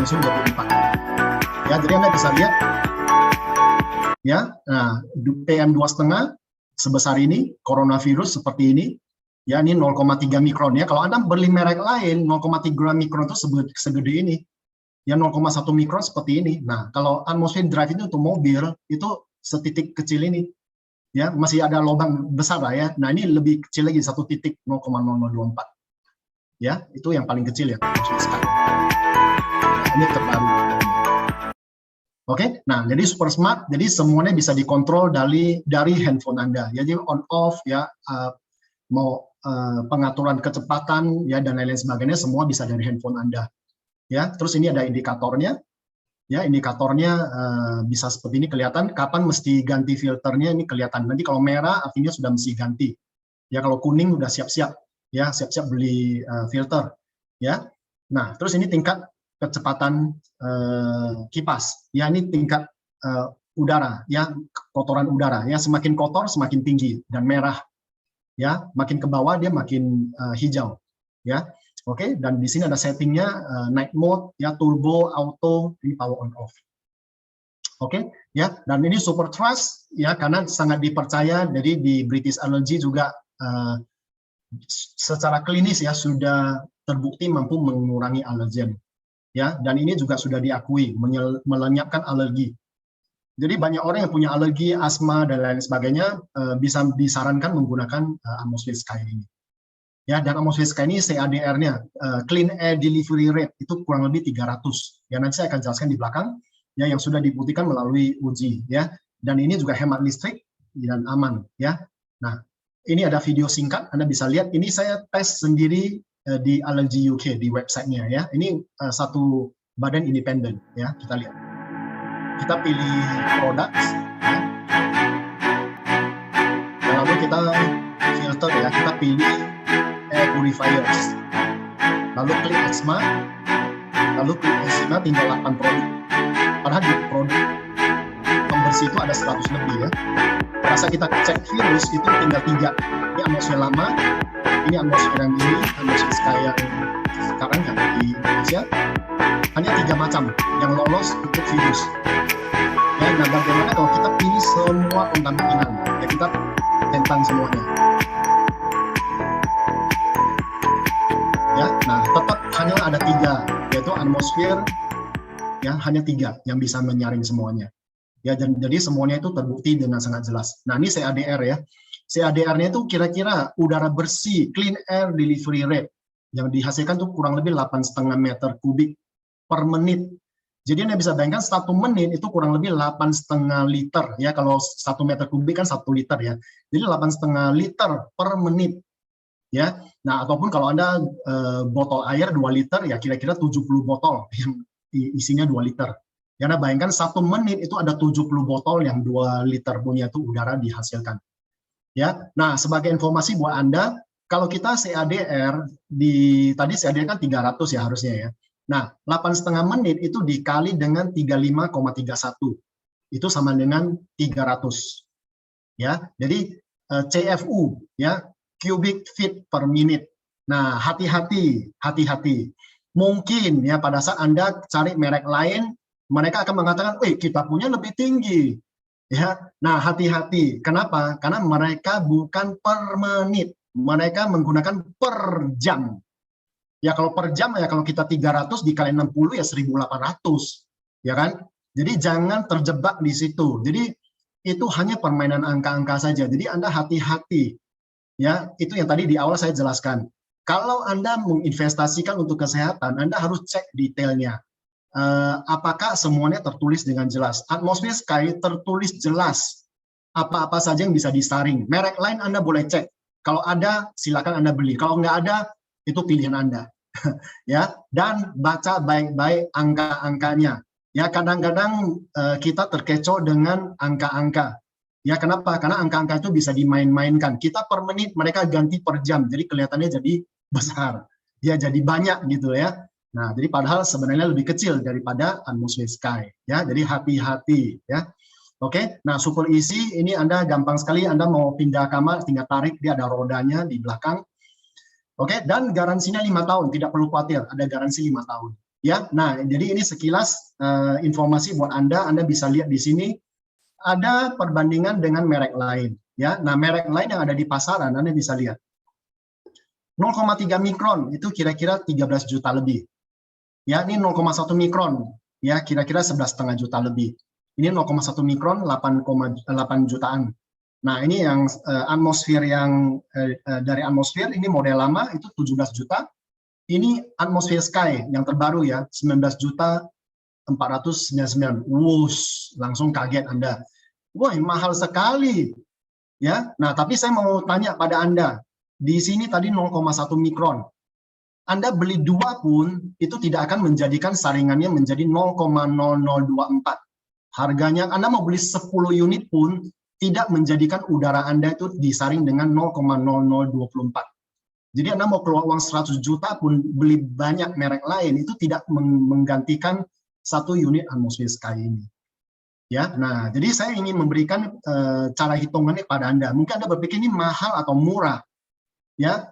Langsung 24. Ya, jadi Anda bisa lihat ya. Nah, PM2,5 sebesar ini, coronavirus seperti ini, ya ini 0,3 mikron ya. Kalau Anda beli merek lain, 0,3 mikron itu segede ini, ya 0,1 mikron seperti ini. Nah, kalau atmospheric drive itu untuk mobil, itu setitik kecil ini, ya masih ada lubang besar lah ya. Nah, ini lebih kecil lagi, 1 titik 0,0024. Ya, itu yang paling kecil ya. Nah, ini terbaru. Oke, nah jadi super smart, jadi semuanya bisa dikontrol dari handphone Anda. Jadi on off ya, mau pengaturan kecepatan ya dan lain-lain sebagainya semua bisa dari handphone Anda. Ya, terus ini ada indikatornya. Ya, indikatornya bisa seperti ini kelihatan kapan mesti ganti filternya, ini kelihatan. Nanti kalau merah artinya sudah mesti ganti. Ya, kalau kuning udah siap-siap ya, siap-siap beli filter ya. Nah, terus ini tingkat kecepatan kipas ya, ini tingkat udara ya, kotoran udara ya, semakin kotor semakin tinggi dan merah ya, makin ke bawah dia makin hijau ya. Oke, dan di sini ada settingnya night mode ya, turbo, auto, ini power on off. Oke ya, dan ini super trust ya, karena sangat dipercaya. Jadi di British Allergy juga secara klinis ya sudah terbukti mampu mengurangi alergen. Ya, dan ini juga sudah diakui melenyapkan alergi. Jadi banyak orang yang punya alergi, asma dan lain sebagainya bisa disarankan menggunakan Atmosphere Sky ini. Ya, dan Atmosphere Sky ini CADR-nya Clean Air Delivery Rate itu kurang lebih 300. Ya, nanti saya akan jelaskan di belakang ya, yang sudah dibuktikan melalui uji ya. Dan ini juga hemat listrik dan aman ya. Nah, ini ada video singkat, Anda bisa lihat. Ini saya tes sendiri di Allergy UK di websitenya ya. Ini satu badan independen ya. Kita lihat. Kita pilih products ya. Dan lalu kita filter ya. Kita pilih air purifiers. Lalu klik asma. Lalu klik asma, tinggal 8 produk. Padahal di produk pembersih itu ada 100 lebih ya. Rasa kita cek virus itu tinggal 3. Ini atmosfer lama. Ini atmosfer yang ini, atmosfer Sky yang sekarang yang di Indonesia, hanya 3 macam yang lolos untuk virus. Ya, nah bagaimana kalau kita pilih semua kontaminan, ya kita tentang semuanya. Ya, nah tetap hanya ada 3, yaitu atmosfer ya, hanya 3 yang bisa menyaring semuanya. Ya, jadi semuanya itu terbukti dengan sangat jelas. Nah, ini CADR ya. CADR-nya itu kira-kira udara bersih, clean air delivery rate, yang dihasilkan tuh kurang lebih 8,5 meter kubik per menit. Jadi Anda bisa bayangkan 1 menit itu kurang lebih 8,5 liter ya, kalau 1 meter kubik kan 1 liter ya. Jadi 8,5 liter per menit ya. Nah, ataupun kalau Anda botol air 2 liter ya kira-kira 70 botol yang isinya 2 liter. Ya, Anda bayangkan 1 menit itu ada 70 botol yang 2 liter punya itu udara dihasilkan. Ya, nah sebagai informasi buat Anda, kalau kita CADR tadi CADR kan 300 ya harusnya ya. Nah, 8,5 menit itu dikali dengan 35,31. Itu sama dengan 300. Ya, jadi CFU ya, cubic feet per minute. Nah, hati-hati. Mungkin ya pada saat Anda cari merek lain, mereka akan mengatakan, kita punya lebih tinggi. Ya, nah hati-hati. Kenapa? Karena mereka bukan per menit, mereka menggunakan per jam. Ya kalau per jam ya, kalau kita 300 dikali 60 ya 1.800, ya kan? Jadi jangan terjebak di situ. Jadi itu hanya permainan angka-angka saja. Jadi Anda hati-hati. Ya, itu yang tadi di awal saya jelaskan. Kalau Anda menginvestasikan untuk kesehatan, Anda harus cek detailnya. Apakah semuanya tertulis dengan jelas. Atmosphere Sky tertulis jelas apa-apa saja yang bisa disaring. Merek lain Anda boleh cek. Kalau ada, silakan Anda beli. Kalau nggak ada, itu pilihan Anda. ya, dan baca baik-baik angka-angkanya. Ya, kadang-kadang kita terkecoh dengan angka-angka. Ya, kenapa? Karena angka-angka itu bisa dimain-mainkan. Kita per menit, mereka ganti per jam, jadi kelihatannya jadi besar. Ya, jadi banyak gitu ya. Nah, jadi padahal sebenarnya lebih kecil daripada atmosphere sky. Ya, jadi hati-hati ya. Oke, nah super easy ini Anda gampang sekali, Anda mau pindah kamar tinggal tarik, dia ada rodanya di belakang. Oke, dan garansinya 5 tahun, tidak perlu khawatir, ada garansi 5 tahun. Ya, nah jadi ini sekilas informasi buat Anda bisa lihat di sini ada perbandingan dengan merek lain. Ya, nah merek lain yang ada di pasaran Anda bisa lihat. 0,3 mikron itu kira-kira 13 juta lebih. Ya, ini 0,1 mikron, ya kira-kira 11,5 juta lebih. Ini 0,1 mikron 8,8 jutaan. Nah, ini yang atmosfer yang dari atmosfer ini model lama itu 17 juta. Ini atmosfer sky yang terbaru ya, 19 juta 499. Wush, langsung kaget Anda. Wah, mahal sekali. Ya. Nah, tapi saya mau tanya pada Anda. Di sini tadi 0,1 mikron. Anda beli 2 pun itu tidak akan menjadikan saringannya menjadi 0,0024. Harganya Anda mau beli 10 unit pun tidak menjadikan udara Anda itu disaring dengan 0,0024. Jadi Anda mau keluar uang 100 juta pun beli banyak merek lain itu tidak menggantikan 1 unit atmosfer sky ini. Ya, nah jadi saya ingin memberikan cara hitungannya pada Anda. Mungkin Anda berpikir ini mahal atau murah. Ya,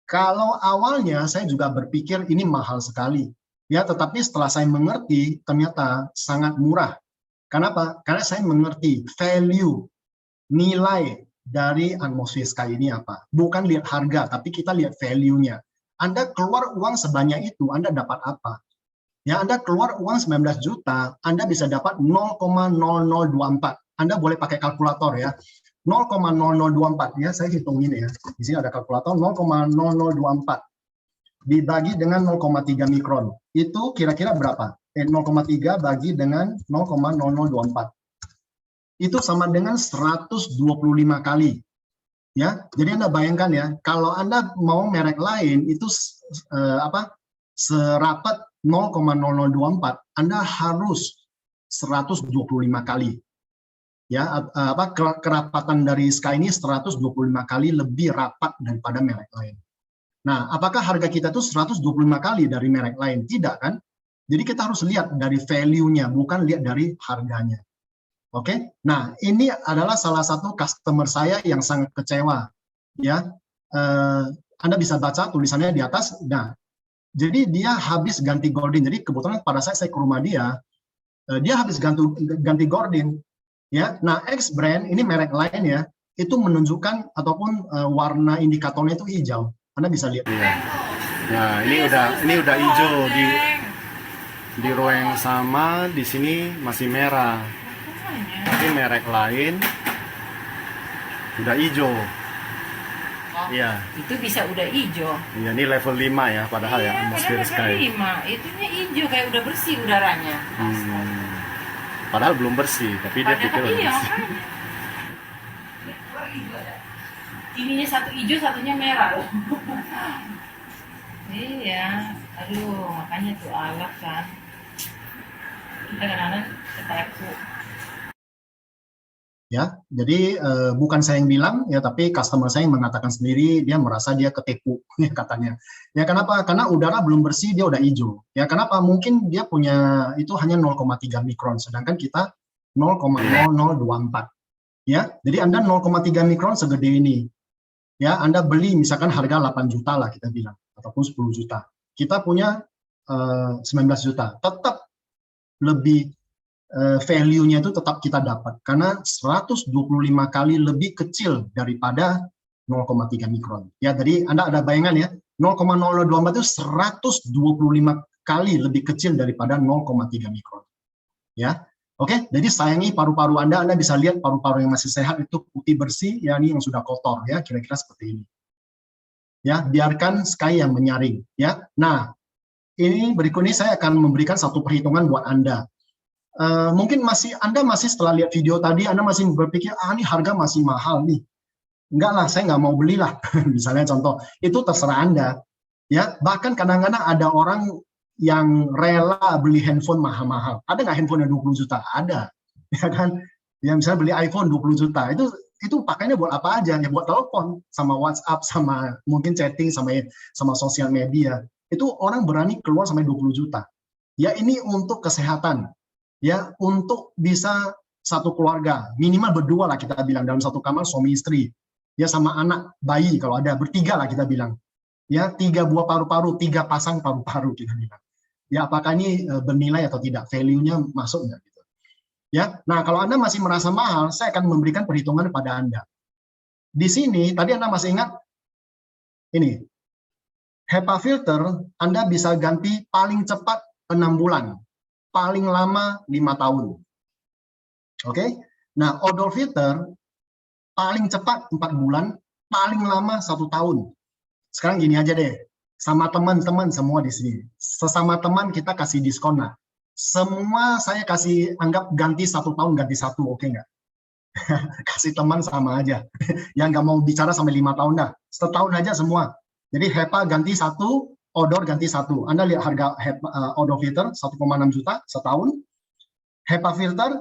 kalau awalnya saya juga berpikir ini mahal sekali. Ya, tetapi setelah saya mengerti ternyata sangat murah. Kenapa? Karena saya mengerti value, nilai dari atmosfer sky ini apa. Bukan lihat harga, tapi kita lihat value-nya. Anda keluar uang sebanyak itu, Anda dapat apa? Ya, Anda keluar uang 19 juta, Anda bisa dapat 0,0024. Anda boleh pakai kalkulator ya. 0,0024 ya, saya hitung ini ya. Di sini ada kalkulator 0,0024 dibagi dengan 0,3 mikron. Itu kira-kira berapa? 0,3 bagi dengan 0,0024. Itu sama dengan 125 kali. Ya, jadi Anda bayangkan ya, kalau Anda mau merek lain itu serapat 0,0024, Anda harus 125 kali. Ya, kerapatan dari Sky ini 125 kali lebih rapat daripada merek lain. Nah, apakah harga kita itu 125 kali dari merek lain? Tidak kan? Jadi kita harus lihat dari value-nya, bukan lihat dari harganya. Oke? Nah, ini adalah salah satu customer saya yang sangat kecewa. Ya, Anda bisa baca tulisannya di atas. Nah, jadi dia habis ganti gordin. Jadi kebetulan pada saya ke rumah dia habis ganti gordin. Ya, nah X brand ini merek lain ya, itu menunjukkan ataupun warna indikatornya itu hijau. Anda bisa lihat. Nah, ini udah hijau di row yang sama, di sini masih merah. Tapi merek lain udah hijau. Iya. Itu bisa udah hijau. Iya, ini level 5 ya, padahal ya atmosfer sky. Level 5, itunya hijau kayak udah bersih udaranya. Padahal belum bersih, tapi dia pikir udah bersih. Ininya satu hijau, satunya merah loh. Iya, aduh makanya tuh alat kan. Kita kadang-kadang ketakut. Ya, jadi bukan saya yang bilang ya, tapi customer saya yang mengatakan sendiri dia merasa dia ketipu ya katanya. Ya kenapa? Karena udara belum bersih dia udah hijau. Ya kenapa? Mungkin dia punya itu hanya 0,3 mikron, sedangkan kita 0,0024. Ya, jadi Anda 0,3 mikron segede ini. Ya, Anda beli misalkan harga 8 juta lah kita bilang, ataupun 10 juta. Kita punya 19 juta. Tetap lebih value-nya itu tetap kita dapat karena 125 kali lebih kecil daripada 0,3 mikron. Ya, jadi Anda ada bayangan ya, 0,0024 itu 125 kali lebih kecil daripada 0,3 mikron. Ya. Oke, jadi sayangi paru-paru Anda bisa lihat paru-paru yang masih sehat itu putih bersih, ya ini yang sudah kotor ya, kira-kira seperti ini. Ya, biarkan Sky yang menyaring ya. Nah, ini berikut ini saya akan memberikan satu perhitungan buat Anda. Mungkin Anda masih setelah lihat video tadi, Anda masih berpikir, ini harga masih mahal nih. Enggak lah, saya nggak mau belilah. Misalnya contoh, itu terserah Anda. Ya, bahkan kadang-kadang ada orang yang rela beli handphone mahal-mahal. Ada nggak handphone yang 20 juta? Ada. Ya kan? Yang misalnya beli iPhone 20 juta. Itu pakainya buat apa aja? Ya buat telepon, sama WhatsApp, sama mungkin chatting, sama sosial media. Itu orang berani keluar sampai 20 juta. Ya, ini untuk kesehatan. Ya, untuk bisa satu keluarga, minimal berdua lah kita bilang, dalam satu kamar suami istri. Ya, sama anak, bayi kalau ada, bertiga lah kita bilang. Ya, 3 buah paru-paru, 3 pasang paru-paru kita bilang. Ya, apakah ini bernilai atau tidak, value-nya masuk nggak gitu. Ya, nah kalau Anda masih merasa mahal, saya akan memberikan perhitungan pada Anda. Di sini tadi Anda masih ingat ini, HEPA filter Anda bisa ganti paling cepat 6 bulan, paling lama 5 tahun. Oke? Nah, odor filter paling cepat 4 bulan, paling lama 1 tahun. Sekarang gini aja deh, sama teman-teman semua di sini. Sesama teman kita kasih diskon lah. Semua saya kasih anggap ganti 1 tahun, ganti 1, oke nggak? Kasih teman sama aja. Yang nggak mau bicara sampai 5 tahun dah. Setahun aja semua. Jadi HEPA ganti 1, odor ganti 1. Anda lihat harga odor filter 1,6 juta setahun. HEPA filter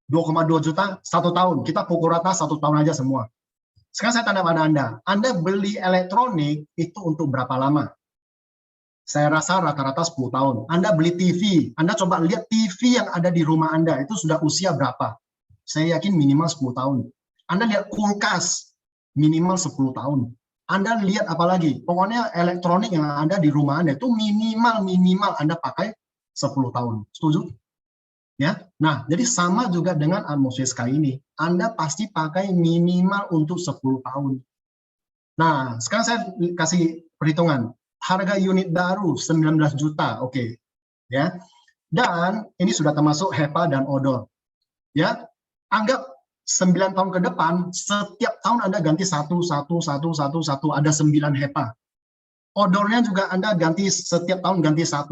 2,2 juta 1 tahun. Kita pukul rata 1 tahun aja semua. Sekarang saya tanya pada Anda beli elektronik itu untuk berapa lama? Saya rasa rata-rata 10 tahun. Anda beli TV, Anda coba lihat TV yang ada di rumah Anda, itu sudah usia berapa? Saya yakin minimal 10 tahun. Anda lihat kulkas, minimal 10 tahun. Anda lihat apa lagi? Pokoknya elektronik yang ada di rumah Anda itu minimal Anda pakai 10 tahun. Setuju? Ya, nah jadi sama juga dengan atmosfer sky ini. Anda pasti pakai minimal untuk 10 tahun. Nah, sekarang saya kasih perhitungan. Harga unit baru 19 juta, oke. Ya. Dan ini sudah termasuk HEPA dan odor. Ya. Anggap 9 tahun ke depan, setiap tahun Anda ganti 1, ada 9 HEPA. Odornya juga Anda ganti setiap tahun ganti 1.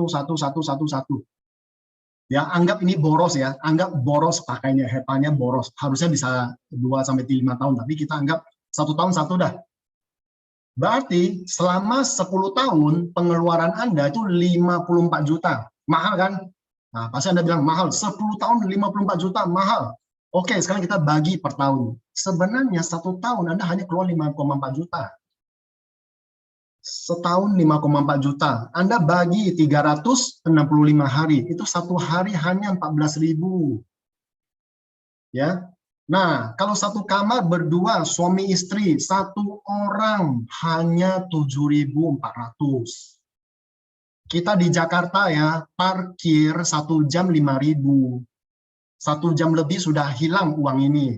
Ya, anggap ini boros ya, anggap boros pakainya, HEPA-nya boros. Harusnya bisa 2-5 tahun, tapi kita anggap 1 tahun 1 dah. Berarti selama 10 tahun pengeluaran Anda itu 54 juta. Mahal kan? Nah, pasti Anda bilang mahal. 10 tahun 54 juta, mahal. Oke, sekarang kita bagi per tahun. Sebenarnya 1 tahun Anda hanya keluar 5,4 juta. Setahun 5,4 juta. Anda bagi 365 hari. Itu 1 hari hanya 14.000. Ya. Nah, kalau 1 kamar berdua, suami istri, 1 orang hanya 7.400. Kita di Jakarta ya, parkir 1 jam 5.000. 1 jam lebih sudah hilang uang ini.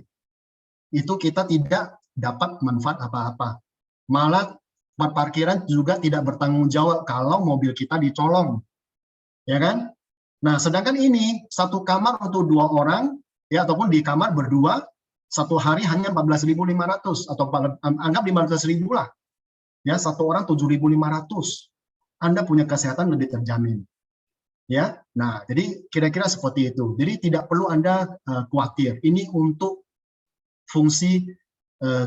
Itu kita tidak dapat manfaat apa-apa. Malah parkiran juga tidak bertanggung jawab kalau mobil kita dicolong. Ya kan? Nah, sedangkan ini 1 kamar untuk 2 orang, ya, ataupun di kamar berdua, 1 hari hanya 14.500 atau anggap 15.000 lah. Ya, 1 orang 7.500. Anda punya kesehatan lebih terjamin. Ya. Nah, jadi kira-kira seperti itu. Jadi tidak perlu Anda khawatir. Ini untuk fungsi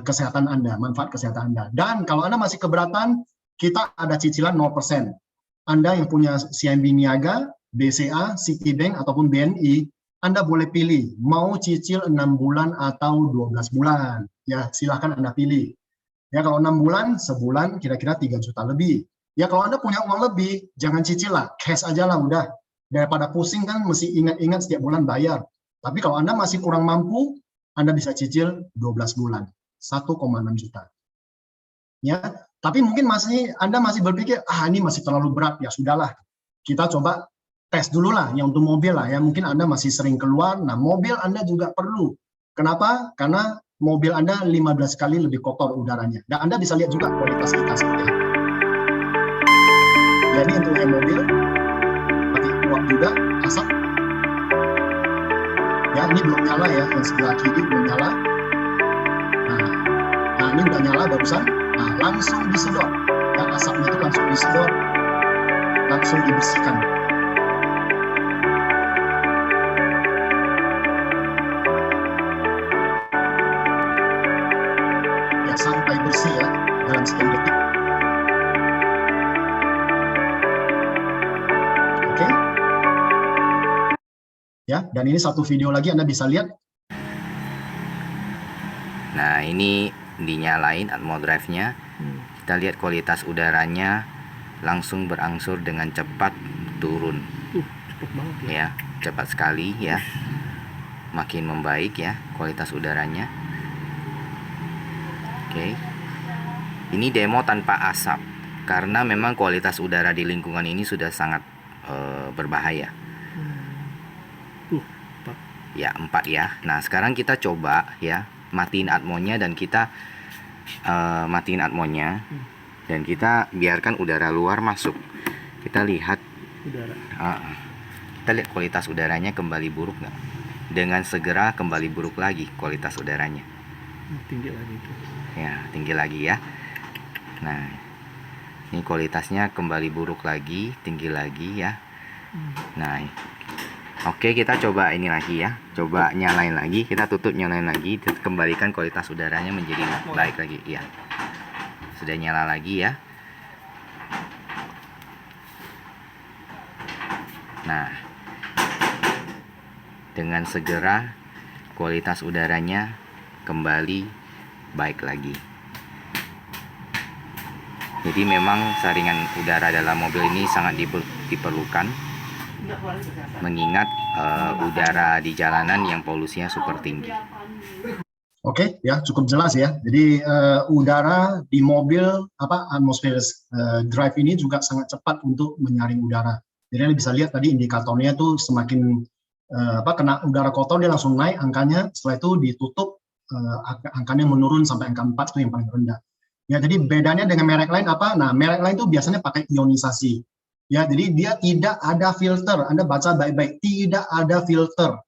kesehatan Anda, manfaat kesehatan Anda. Dan kalau Anda masih keberatan, kita ada cicilan 0%. Anda yang punya CIMB Niaga, BCA, Citibank, ataupun BNI, Anda boleh pilih mau cicil 6 bulan atau 12 bulan. Ya, silahkan Anda pilih. Ya, kalau 6 bulan, sebulan kira-kira 3 juta lebih. Ya, kalau Anda punya uang lebih, jangan cicil lah, cash aja lah udah. Daripada pusing kan mesti ingat-ingat setiap bulan bayar. Tapi kalau Anda masih kurang mampu, Anda bisa cicil 12 bulan, 1,6 juta. Ya, tapi mungkin Anda masih berpikir, ini masih terlalu berat, ya sudahlah. Kita coba tes dulu lah, yang untuk mobil lah ya, mungkin Anda masih sering keluar, nah mobil Anda juga perlu. Kenapa? Karena mobil Anda 15 kali lebih kotor udaranya. Dan Anda bisa lihat juga kualitas kita seperti apa. Jadi untuk yang mobil, pakai uap juga, asap. Ya, ini belum nyala ya, yang sebelah kiri belum nyala. Nah, ini udah nyala barusan. Nah, langsung disedot. Ya, asapnya itu langsung disedot, langsung dibersihkan. Sampai bersih ya dalam sekian detik. Ya, dan ini satu video lagi Anda bisa lihat. Nah, ini dinyalain Atmo Drive-nya. Kita lihat kualitas udaranya langsung berangsur dengan cepat turun. Cepet banget ya. Ya, cepat sekali ya. Makin membaik ya kualitas udaranya. Oke. Ini demo tanpa asap karena memang kualitas udara di lingkungan ini sudah sangat berbahaya. Ya, 4 ya. Nah, sekarang kita coba ya matiin atmonya dan kita matiin atmonya dan kita biarkan udara luar masuk. Kita lihat Udara. kita lihat kualitas udaranya kembali buruk nggak? Dengan segera kembali buruk lagi kualitas udaranya. Tinggi lagi itu. Ya, tinggi lagi ya. Nah, ini kualitasnya kembali buruk lagi, tinggi lagi ya. Nah, oke, kita coba ini lagi ya. Coba nyalain lagi, kita tutup, nyalain lagi, kembalikan kualitas udaranya menjadi baik lagi ya. Sudah nyala lagi ya. Nah, dengan segera kualitas udaranya kembali baik lagi. Jadi memang saringan udara dalam mobil ini sangat diperlukan, mengingat udara di jalanan yang polusinya super tinggi. Oke, ya cukup jelas ya. Jadi udara di mobil atmosfer drive ini juga sangat cepat untuk menyaring udara. Jadi Anda bisa lihat tadi indikatornya tuh semakin kena udara kotor dia langsung naik angkanya. Setelah itu ditutup angkanya menurun sampai angka 4 itu yang paling rendah. Ya, jadi bedanya dengan merek lain apa? Nah, merek lain itu biasanya pakai ionisasi. Ya, jadi dia tidak ada filter. Anda baca baik-baik, tidak ada filter.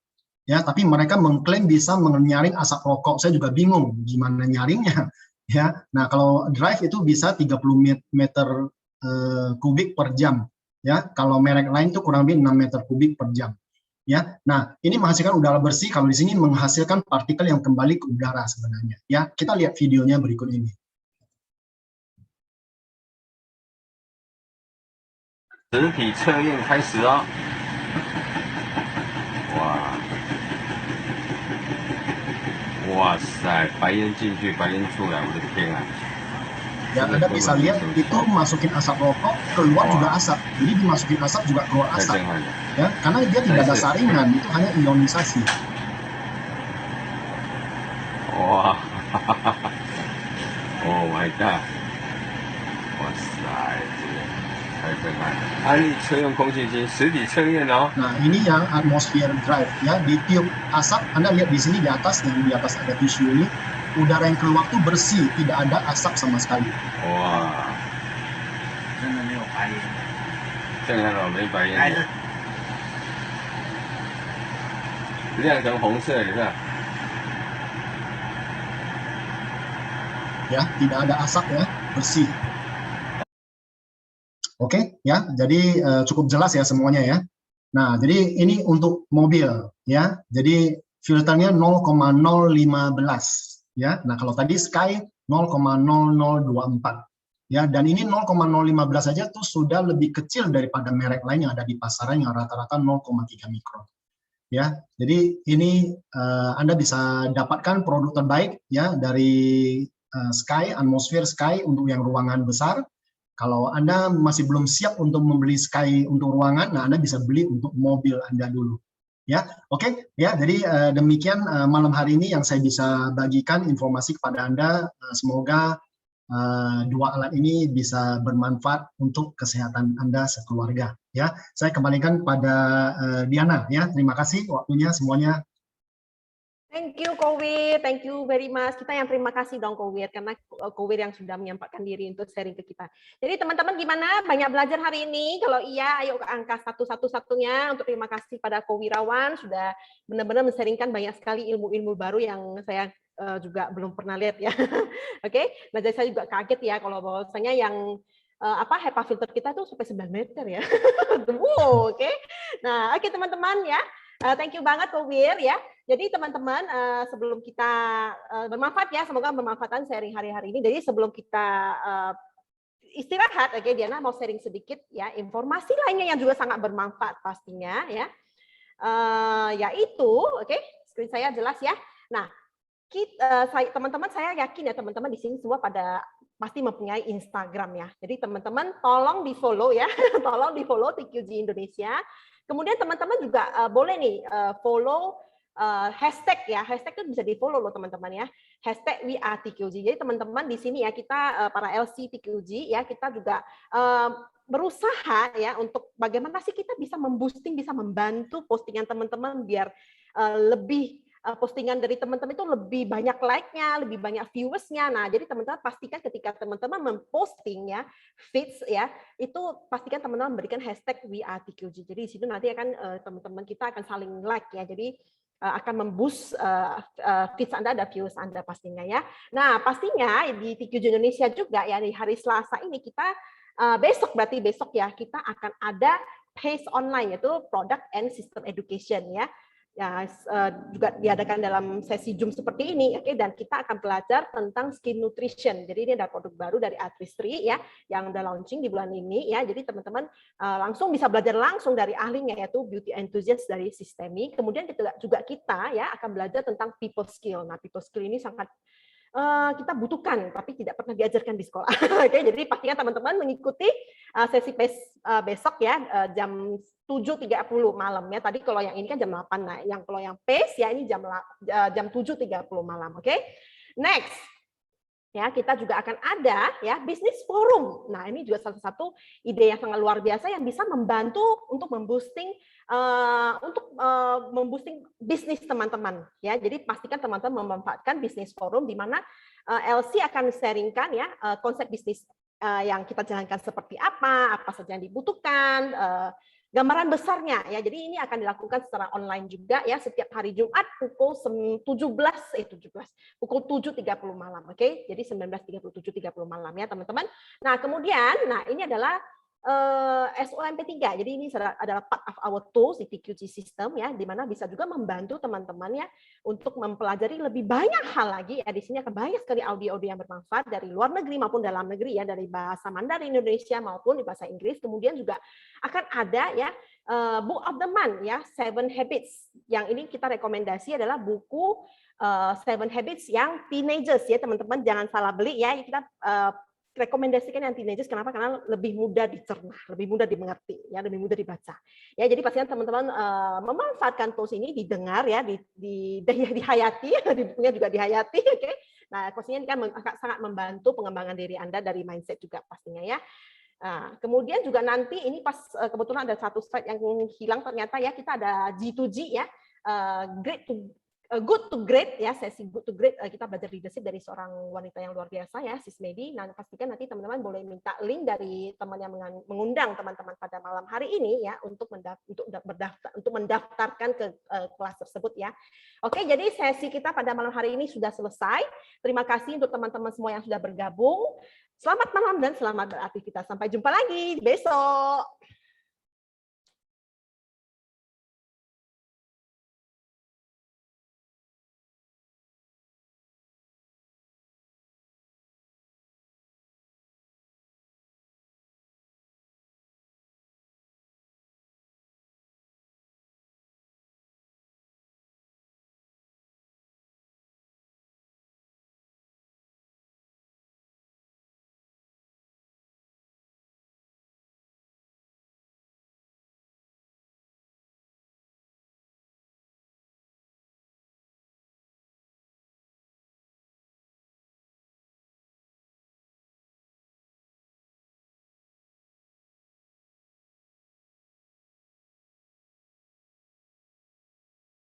Ya, tapi mereka mengklaim bisa menyaring asap rokok. Saya juga bingung gimana nyaringnya. Ya, nah kalau drive itu bisa 30 meter kubik per jam. Ya, kalau merek lain itu kurang lebih 6 meter kubik per jam. Ya, nah ini menghasilkan udara bersih. Kalau di sini menghasilkan partikel yang kembali ke udara sebenarnya. Ya, kita lihat videonya berikut ini. 实体测验开始哦！哇塞，白烟进去，白烟出来，我的天啊！ Ya, Anda bisa lihat itu masukin asap rokok, keluar juga asap. Jadi dimasukin asap juga keluar 太 asap. 震撼了！ Ya, karena dia tidak ada saringan, itu hanya ionisasi. 哇！Oh my god！ 哇塞，这个太震撼了！安利车用空气清实体测验哦。 Nah, ini yang atmosphere drive ya, ditiup asap. Anda lihat di sini di atas, yang di atas ada tisu ini, udara yang keluar tuh bersih, tidak ada asap sama sekali. 哇！真的没有白烟，震撼了，没白烟白的的，亮成红色，你看。 Ya, tidak ada asap ya, bersih. Oke, ya, jadi cukup jelas ya semuanya ya. Nah, jadi ini untuk mobil ya. Jadi filternya 0,015 ya. Nah, kalau tadi Sky 0,0024 ya, dan ini 0,015 saja tuh sudah lebih kecil daripada merek lain yang ada di pasaran yang rata-rata 0,3 mikron. Ya, jadi ini Anda bisa dapatkan produk terbaik ya dari Sky, Atmosphere Sky untuk yang ruangan besar. Kalau Anda masih belum siap untuk membeli Sky untuk ruangan, nah Anda bisa beli untuk mobil Anda dulu. Ya, oke, ya. Jadi demikian malam hari ini yang saya bisa bagikan informasi kepada Anda. Semoga dua alat ini bisa bermanfaat untuk kesehatan Anda sekeluarga. Ya, saya kembalikan pada Diana. Ya, terima kasih waktunya semuanya. Thank you, Kowir. Thank you very much. Kita yang terima kasih dong, Kowir, karena Kowir yang sudah menyempatkan diri untuk sharing ke kita. Jadi teman-teman gimana? Banyak belajar hari ini? Kalau iya, ayo ke angka satu-satunya untuk terima kasih pada Kowirawan sudah benar-benar men-sharingkan banyak sekali ilmu-ilmu baru yang saya juga belum pernah lihat ya. Oke, nah jadi saya juga kaget ya kalau bahwasanya yang HEPA filter kita tuh sampai 9 meter ya. Wow, oke. Nah, oke teman-teman ya. Thank you banget Kowir ya. Jadi teman-teman sebelum kita bermanfaat ya, semoga bermanfaatan sharing hari-hari ini. Jadi sebelum kita istirahat, oke Diana mau sharing sedikit ya informasi lainnya yang juga sangat bermanfaat pastinya ya. yaitu, oke, screen saya jelas ya. Nah, teman-teman saya yakin ya teman-teman di sini semua pada pasti mempunyai Instagram ya. Jadi teman-teman tolong di-follow ya, tolong di-follow TQG Indonesia. Kemudian teman-teman juga boleh nih follow hashtag ya, hashtag itu bisa di-follow loh teman-teman ya. Hashtag We Are TQG. Jadi teman-teman di sini ya kita para LC TQG ya kita juga berusaha ya untuk bagaimana sih kita bisa memboosting, bisa membantu postingan teman-teman biar lebih postingan dari teman-teman itu lebih banyak like-nya, lebih banyak viewersnya. Nah, jadi teman-teman pastikan ketika teman-teman memposting ya, feeds ya, itu pastikan teman-teman memberikan hashtag We Are TQG. Jadi di situ nanti akan teman-teman kita akan saling like ya. Jadi akan memboost feeds Anda dan viewers Anda pastinya ya. Nah, pastinya di TQG Indonesia juga ya di hari Selasa ini kita besok ya kita akan ada PACE online yaitu Product and System Education ya. Ya, juga diadakan dalam sesi Zoom seperti ini, oke, dan kita akan belajar tentang skin nutrition. Jadi ini ada produk baru dari Artistry ya, yang udah launching di bulan ini ya. Jadi teman-teman langsung bisa belajar langsung dari ahlinya yaitu beauty enthusiast dari Systemi. Kemudian kita ya akan belajar tentang people skill. Nah, people skill ini sangat kita butuhkan, tapi tidak pernah diajarkan di sekolah. Oke, jadi pastikan teman-teman mengikuti sesi besok ya jam 7.30 malam ya. Tadi kalau yang ini kan jam 8. Nah, kalau yang PACE ya ini jam 7.30 malam. Oke. Next. Ya, kita juga akan ada ya bisnis forum. Nah, ini juga salah satu ide yang sangat luar biasa yang bisa membantu untuk memboosting bisnis teman-teman ya. Jadi pastikan teman-teman memanfaatkan bisnis forum di mana LC akan sharingkan ya konsep bisnis yang kita jalankan seperti apa saja yang dibutuhkan, gambaran besarnya ya. Jadi ini akan dilakukan secara online juga ya setiap hari Jumat pukul 7.30 malam. Oke. Jadi 19.30 7.30 malam ya, teman-teman. Nah, kemudian ini adalah SOMP3. Jadi ini adalah part of our tools di TQG system ya, di mana bisa juga membantu teman-teman ya untuk mempelajari lebih banyak hal lagi. Ya, di sini akan banyak sekali audio-audio yang bermanfaat dari luar negeri maupun dalam negeri ya, dari bahasa Mandarin Indonesia maupun di bahasa Inggris. Kemudian juga akan ada ya Book of the Month ya, 7 Habits. Yang ini kita rekomendasi adalah buku 7 Habits yang teenagers ya, teman-teman jangan salah beli ya. Kita rekomendasikan yang teenagers, kenapa? Karena lebih mudah dicerna, lebih mudah dimengerti, ya, lebih mudah dibaca. Ya, jadi pastikan teman-teman memanfaatkan tools ini, didengar ya, dihayati, di bukunya juga dihayati, oke. Nah, pastinya ini kan sangat membantu pengembangan diri Anda dari mindset juga pastinya ya. Nah, kemudian juga nanti ini pas kebetulan ada satu slide yang hilang ternyata ya, kita ada G2G ya, Good to Great ya, sesi Good to Great kita belajar leadership dari seorang wanita yang luar biasa ya, Sis Medi. Nah, pastikan nanti teman-teman boleh minta link dari teman yang mengundang teman-teman pada malam hari ini ya untuk mendaftarkan ke kelas tersebut ya. Oke, jadi sesi kita pada malam hari ini sudah selesai. Terima kasih untuk teman-teman semua yang sudah bergabung. Selamat malam dan selamat beraktivitas. Sampai jumpa lagi besok.